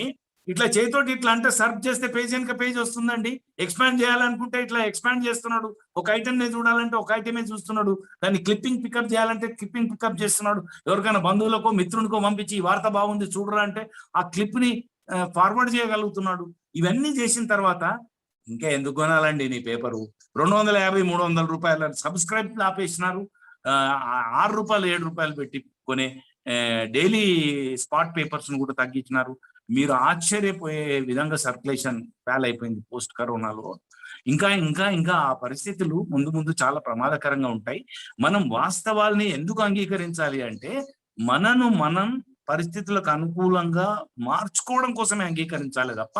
ఇట్లా చేతితోటి ఇట్లా అంటే సర్చ్ చేస్తే పేజ్ వెనుక పేజ్ వస్తుందండి. ఎక్స్పాండ్ చేయాలనుకుంటే ఇట్లా ఎక్స్పాండ్ చేస్తున్నాడు, ఒక ఐటమ్ ని చూడాలంటే ఒక ఐటమే చూస్తున్నాడు, దాన్ని క్లిప్పింగ్ పికప్ చేయాలంటే క్లిప్పింగ్ పికప్ చేస్తున్నాడు. ఎవరికైనా బంధువులకో మిత్రునికో పంపించి ఈ వార్త బాగుంది చూడరా అంటే ఆ క్లిప్ ని ఫార్వర్డ్ చేయగలుగుతున్నాడు. ఇవన్నీ చేసిన తర్వాత ఇంకా ఎందుకు కొనాలండి నీ పేపరు? 250-300 రూపాయల సబ్స్క్రైబ్ ఆపేసినారు. 6 రూపాయలు 7 రూపాయలు పెట్టి కొనే డైలీ స్పాట్ పేపర్స్ ను కూడా తగ్గించినారు. మీరు ఆశ్చర్యపోయే విధంగా సర్క్యులేషన్ ఫెయిల్ అయిపోయింది పోస్ట్ కరోనాలో. ఇంకా ఇంకా ఇంకా ఆ పరిస్థితులు ముందు ముందు చాలా ప్రమాదకరంగా ఉంటాయి. మనం వాస్తవాల్ని ఎందుకు అంగీకరించాలి అంటే, మనం పరిస్థితులకు అనుకూలంగా మార్చుకోవడం కోసమే అంగీకరించాలి తప్ప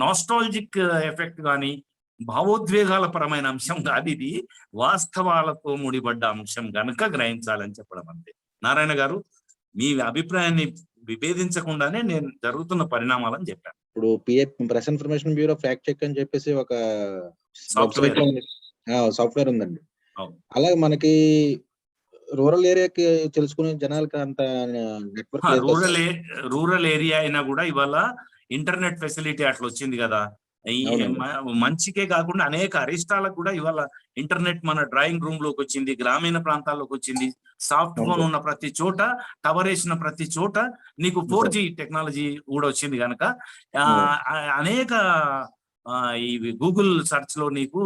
నాస్టాలజిక్ ఎఫెక్ట్ కానీ భావోద్వేగాల పరమైన అంశం కాదు. ఇది వాస్తవాలతో ముడిపడ్డ అంశం గనుక గ్రహించాలని చెప్పడం అంతే. నారాయణ గారు, మీ అభిప్రాయాన్ని విభేదించకుండానే నేను జరుగుతున్న పరిణామాలని చెప్పాను. ఇప్పుడు press information bureau fact check అని చెప్పేసి ఒక సాఫ్ట్వేర్ ఉందండి. అలాగే మనకి రూరల్ ఏరియాకి తెలుసుకునే జనాలకి అంత నెట్వర్క్, రూరల్ ఏరియా అయినా కూడా ఇవాళ ఇంటర్నెట్ ఫెసిలిటీ అట్లా వచ్చింది కదా. మంచికే కాకుండా అనేక అరిష్టాలకు కూడా ఇవాళ ఇంటర్నెట్ మన డ్రాయింగ్ రూమ్ లోకి వచ్చింది, గ్రామీణ ప్రాంతాల్లోకి వచ్చింది. సాఫ్ట్ ఫోన్ ఉన్న ప్రతి చోట, టవర్ వేసిన ప్రతి చోట నీకు 4G టెక్నాలజీ కూడా వచ్చింది కనుక అనేక ఈ గూగుల్ సెర్చ్ లో నీకు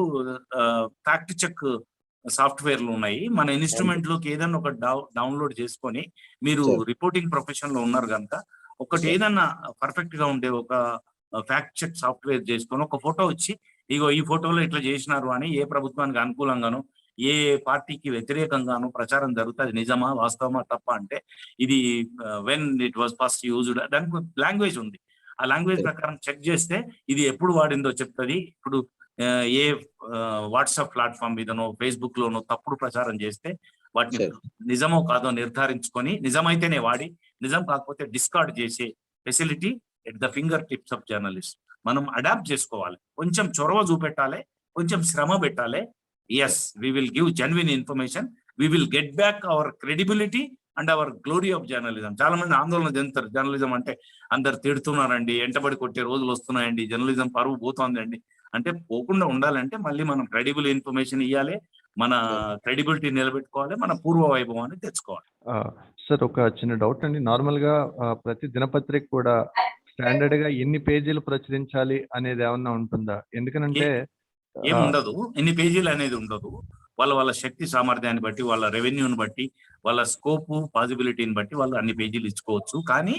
ఫ్యాక్ట్ చెక్ సాఫ్ట్వేర్లు ఉన్నాయి. మన ఇన్స్ట్రుమెంట్ లోకి ఏదన్నా ఒక డౌన్లోడ్ చేసుకొని, మీరు రిపోర్టింగ్ ప్రొఫెషన్ లో ఉన్నారు కనుక ఒకటి ఏదన్నా పర్ఫెక్ట్ గా ఉండే ఒక ఫ్యాక్ట్ చెక్ సాఫ్ట్వేర్ చేసుకొని ఒక ఫోటో వచ్చి, ఇగో ఈ ఫోటోలో ఇట్లా చేసినారు అని ఏ ప్రభుత్వానికి అనుకూలంగాను ఏ పార్టీకి వ్యతిరేకంగాను ప్రచారం జరుగుతుంది, అది నిజమా వాస్తవమా తప్ప అంటే ఇది when it was first used, దానికి లాంగ్వేజ్ ఉంది. ఆ లాంగ్వేజ్ ప్రకారం చెక్ చేస్తే ఇది ఎప్పుడు వాడిందో చెప్తుంది. ఇప్పుడు ఏ వాట్సాప్ ప్లాట్ఫామ్ మీదనో ఫేస్బుక్ లోనో తప్పుడు ప్రచారం చేస్తే వాటిని నిజమో కాదో నిర్ధారించుకొని, నిజమైతేనే వాడి, నిజం కాకపోతే డిస్కార్డ్ చేసే facility at the finger tips of journalist. మనం అడాప్ట్ చేసుకోవాలి, కొంచెం చొరవ చూపెట్టాలి, కొంచెం శ్రమ పెట్టాలి. Yes, we will give genuine information, we will get back our credibility and our glory of journalism. చాలా మంది ఆందోళన చెందుతారు, జర్నలిజం అంటే అందరు తిడుతున్నారండి, ఎంటబడి కొట్టే రోజులు వస్తున్నాయండి, జర్నలిజం పరువు పోతుందండి అంటే, పోకుండా ఉండాలంటే మళ్ళీ మనం క్రెడిబుల్ ఇన్ఫర్మేషన్ ఇవ్వాలి, మన క్రెడిబిలిటీ నిలబెట్టుకోవాలి, మన పూర్వ వైభవాన్ని తెచ్చుకోవాలి. సార్, ఒక చిన్న డౌట్ అండి. నార్మల్ గా ప్రతి దినపత్రిక కూడా స్టాండర్డ్ గా ఎన్ని పేజీలు ప్రచురించాలి అనేది ఏమన్నా ఉంటుందా? ఎందుకనంటే ఏముండదు, ఎన్ని పేజీలు అనేది ఉండదు. వాళ్ళ శక్తి సామర్థ్యాన్ని బట్టి, వాళ్ళ రెవెన్యూని బట్టి, వాళ్ళ స్కోప్ పాసిబిలిటీని బట్టి వాళ్ళు అన్ని పేజీలు ఇచ్చుకోవచ్చు. కానీ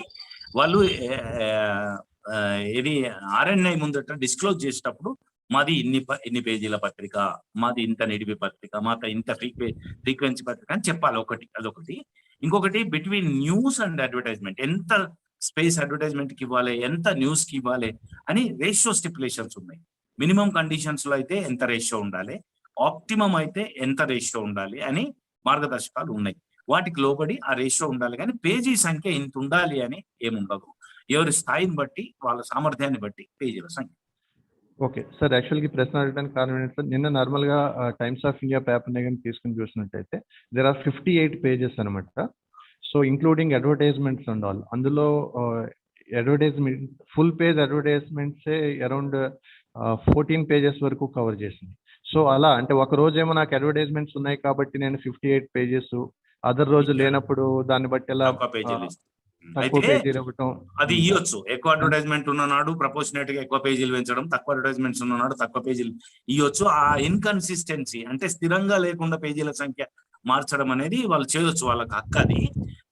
వాళ్ళు ఇది RNI ముందట డిస్క్లోజ్ చేసేటప్పుడు మాది ఇన్ని పేజీల పత్రిక, మాది ఇంత నిడివి పత్రిక, మాది ఇంత ఫ్రీక్వెన్సీ పత్రిక అని చెప్పాలి. ఒకటి అదొకటి. ఇంకొకటి, బిట్వీన్ న్యూస్ అండ్ అడ్వర్టైజ్మెంట్ ఎంత స్పేస్ అడ్వర్టైజ్మెంట్ కి ఇవ్వాలి, ఎంత న్యూస్ కి ఇవ్వాలి అని రేషియో స్టిపులేషన్స్ ఉన్నాయి. మినిమం కండిషన్స్ లో అయితే ఎంత రేషియో ఉండాలి, ఆప్టిమం అయితే ఎంత రేషియో ఉండాలి అని మార్గదర్శకాలు ఉన్నాయి. వాటికి లోబడి ఆ రేషియో ఉండాలి. కానీ పేజీ సంఖ్య ఇంత ఉండాలి అని ఏముండదు. ఎవరి స్థాయిని బట్టి, వాళ్ళ సామర్థ్యాన్ని బట్టి పేజీల సంఖ్య. ఓకే సార్, యాక్చువల్గా ప్రశ్న అడగడానికి కారణం ఏంటంటే, నిన్న నార్మల్ గా టైమ్స్ ఆఫ్ ఇండియా పేపర్ కానీ తీసుకుని చూసినట్టయితే దేర్ ఆర్ 58 పేజెస్ అనమాట. So including advertisements and all. అందులో అడ్వర్టైజ్మెంట్ ఫుల్ పేజ్ అడ్వర్టైజ్మెంట్సే అరౌండ్ 14 పేజెస్ వరకు కవర్ చేసింది. సో అలా అంటే ఒక రోజు ఏమో నాకు అడ్వర్టైజ్మెంట్స్ ఉన్నాయి కాబట్టి నేను 58 పేజెస్, అదర్ రోజు లేనప్పుడు దాన్ని బట్టి ఎలా అది ఇవ్వచ్చు. ఎక్కువ అడ్వర్టైజ్మెంట్ ఉన్ననాడు ప్రపోర్షనేట్ గా ఎక్కువ పేజీలు పెంచడం, తక్కువ అడ్వర్టైజ్మెంట్స్ ఉన్ననాడు తక్కువ పేజీలు ఇవ్వచ్చు. ఆ ఇన్కన్సిస్టెన్సీ అంటే స్థిరంగా లేకుండా పేజీల సంఖ్య మార్చడం అనేది వాళ్ళు చేయొచ్చు, వాళ్ళకి హక్కు అది.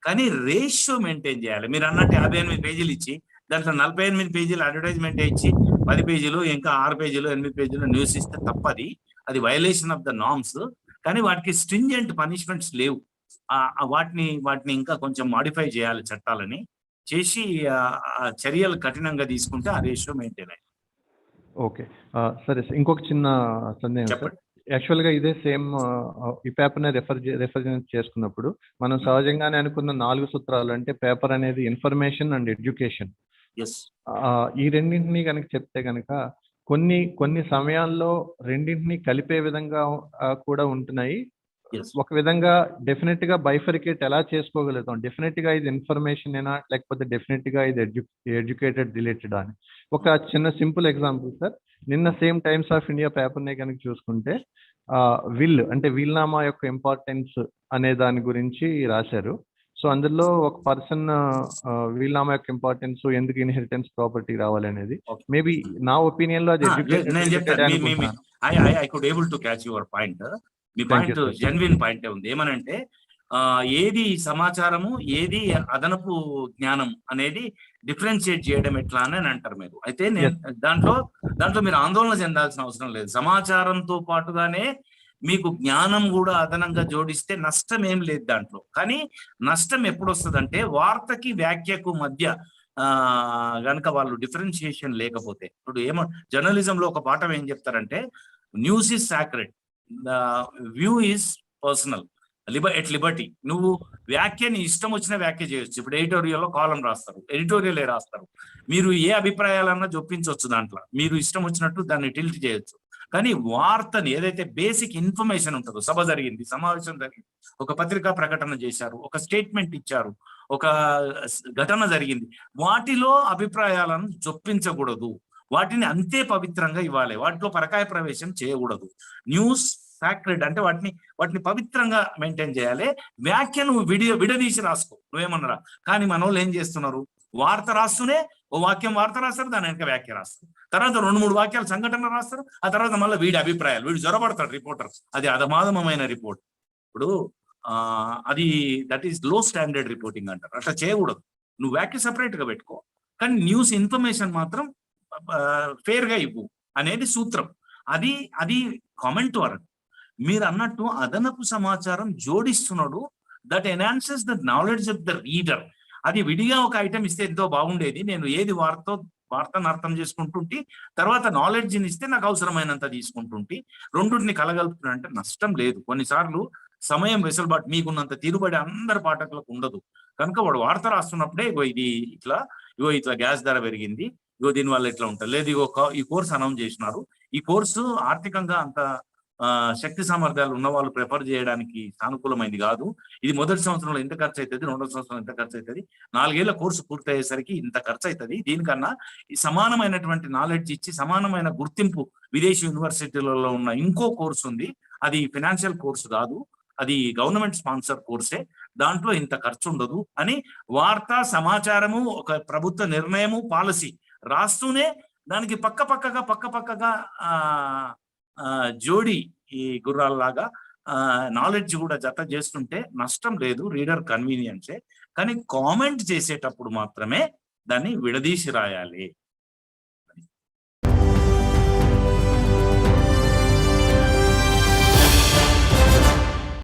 కానీ రేషియో మెయింటైన్ చేయాలి. మీరు అన్నట్టు 58 పేజీలు ఇచ్చి దాంట్లో 48 పేజీలు అడ్వర్టైజ్మెంట్ ఇచ్చి 10 పేజీలు ఇంకా 6 పేజీలు 8 పేజీలు న్యూస్ ఇస్తే తప్పది, అది వైలేషన్ ఆఫ్ ద నార్మ్స్. కానీ వాటికి స్ట్రింజెంట్ పనిష్మెంట్స్ లేవు. వాటిని ఇంకా కొంచెం మాడిఫై చేయాలి చట్టాలని చేసి చర్యలు కఠినంగా తీసుకుంటే ఆ రేషియో మెయింటైన్ అయ్యింది. ఓకే, సరే సార్. ఇంకొక చిన్న సందేహం సార్. చెప్పండి. యాక్చువల్గా ఇదే సేమ్ ఈ పేపర్ని రెఫర్ చేసుకున్నప్పుడు మనం సహజంగానే అనుకున్న 4 సూత్రాలు, అంటే పేపర్ అనేది ఇన్ఫర్మేషన్ అండ్ ఎడ్యుకేషన్, ఎస్, ఈ రెండింటినీ కనుక చెప్తే కనుక కొన్ని సమయాల్లో రెండింటినీ కలిపే విధంగా కూడా ఉంటున్నాయి. ఎస్, ఒక విధంగా డెఫినెట్ గా బైఫరికేట్ ఎలా చేసుకోగలుగుతాం, డెఫినెట్ గా ఇది ఇన్ఫర్మేషన్ ఏనా లేకపోతే డెఫినెట్ గా ఇది ఎడ్యుకేటెడ్ రిలేటెడ్ అని. ఒక చిన్న సింపుల్ ఎగ్జాంపుల్ సార్, నిన్న సేమ్ టైమ్స్ ఆఫ్ ఇండియా పేపర్నే కనుక చూసుకుంటే అంటే వీల్నామా యొక్క ఇంపార్టెన్స్ అనే దాని గురించి రాశారు. సో అందులో ఒక పర్సన్ వీల్నామా యొక్క ఇంపార్టెన్స్, ఎందుకు ఇన్హెరిటెన్స్ ప్రాపర్టీ రావాలనేది, Okay. మేబీ నా ఒపీనియన్ లో అది నేను చెప్తాను. అనుకుంటున్నాను. I could able to catch your point. Me Thank you, point sir. Genuine పాయింటే ఉంది. ఏమనంటే ఏది సమాచారము ఏది అదనపు జ్ఞానం అనేది డిఫరెన్షియేట్ చేయడం ఎట్లా అని అంటారు మీరు. అయితే నేను దాంట్లో మీరు ఆందోళన చెందాల్సిన అవసరం లేదు. సమాచారంతో పాటుగానే మీకు జ్ఞానం కూడా అదనంగా జోడిస్తే నష్టం ఏం లేదు దాంట్లో. కానీ నష్టం ఎప్పుడు వస్తుందంటే వార్తకి వ్యాఖ్యకు మధ్య గనక వాళ్ళు డిఫరెన్షియేషన్ లేకపోతే. ఇప్పుడు జర్నలిజంలో ఒక పాఠం ఏం చెప్తారంటే, news is sacred, the view is personal, at Liberty. నువ్వు వ్యాఖ్యని ఇష్టం వచ్చిన వ్యాఖ్య చేయొచ్చు. ఇప్పుడు ఎడిటోరియల్లో కాలం రాస్తారు, ఎడిటోరియలే రాస్తారు. మీరు ఏ అభిప్రాయాలన్నా జొప్పించవచ్చు దాంట్లో, మీరు ఇష్టం వచ్చినట్టు దాన్ని టిల్ట్ చేయొచ్చు. కానీ వార్తని ఏదైతే బేసిక్ ఇన్ఫర్మేషన్ ఉంటుందో, సభ జరిగింది, సమావేశం జరిగింది, ఒక పత్రికా ప్రకటన చేశారు, ఒక స్టేట్మెంట్ ఇచ్చారు, ఒక ఘటన జరిగింది, వాటిలో అభిప్రాయాలను జొప్పించకూడదు, వాటిని అంతే పవిత్రంగా ఇవ్వాలి, వాటిలో పరకాయ ప్రవేశం చేయకూడదు. న్యూస్ సాక్రెడ్ అంటే వాటిని పవిత్రంగా మెయింటైన్ చేయాలి. వ్యాఖ్య నువ్వు విడదీసి రాసుకో, నువ్వేమన్నారా. కానీ మన వాళ్ళు ఏం చేస్తున్నారు, వార్త రాస్తూనే ఓ వాక్యం వార్త రాస్తారు, దాని వెనక వ్యాఖ్య రాస్తారు, తర్వాత 2-3 వాక్యాలు సంఘటన రాస్తారు, ఆ తర్వాత మళ్ళీ వీడి అభిప్రాయాలు, వీడు జ్వరపడతాడు రిపోర్టర్. అది అధమాధమైన రిపోర్ట్. ఇప్పుడు అది that is low standard reporting అంటారు. అట్లా చేయకూడదు. నువ్వు వ్యాఖ్య సపరేట్ గా పెట్టుకో, కానీ న్యూస్ ఇన్ఫర్మేషన్ మాత్రం ఫేర్ గా ఇవ్వు అనేది సూత్రం. అది కామెంట్ వరకు. మీరు అన్నట్టు అదనపు సమాచారం జోడిస్తున్నాడు, that enhances the knowledge of the reader. అది విడిగా ఒక ఐటమ్ ఇస్తే ఎంతో బాగుండేది. నేను ఏది వార్తను అర్థం చేసుకుంటుంటే తర్వాత నాలెడ్జ్ని ఇస్తే నాకు అవసరమైనంత తీసుకుంటుంటే, రెండుని కలగలుపుతున్నా అంటే నష్టం లేదు. కొన్నిసార్లు సమయం వెసులుబాటు మీకున్నంత తీరుబడి అందరి పాఠకులకు ఉండదు. కనుక వాడు వార్త రాస్తున్నప్పుడే ఇట్లా గ్యాస్ ధర పెరిగింది, దీనివల్ల ఇట్లా ఉంటుంది, లేదు ఈ కోర్సు అనౌన్స్ చేసినారు, ఈ కోర్సు ఆర్థికంగా అంత శక్తి సామర్థ్యాలు ఉన్న వాళ్ళు ప్రిఫర్ చేయడానికి సానుకూలమైంది కాదు, ఇది మొదటి సంవత్సరంలో ఇంత ఖర్చు అవుతుంది, రెండో సంవత్సరంలో ఇంత ఖర్చు అవుతుంది, 4 ఏళ్ల కోర్సు పూర్తయ్యేసరికి ఇంత ఖర్చు అవుతుంది, దీనికన్నా ఈ సమానమైనటువంటి నాలెడ్జ్ ఇచ్చి సమానమైన గుర్తింపు విదేశీ యూనివర్సిటీలలో ఉన్న ఇంకో కోర్సు ఉంది, అది ఫినాన్షియల్ కోర్సు కాదు, అది గవర్నమెంట్ స్పాన్సర్ కోర్సే, దాంట్లో ఇంత ఖర్చు ఉండదు అని వార్త సమాచారము ఒక ప్రభుత్వ నిర్ణయము పాలసీ రాస్తూనే దానికి పక్కపక్కగా జోడి ఈ గుర్రాల్లాగా నాలెడ్జ్ కూడా జత చేస్తుంటే నష్టం లేదు, రీడర్ కన్వీనియన్సే. కానీ కామెంట్ చేసేటప్పుడు మాత్రమే దాన్ని విడదీసి రాయాలి.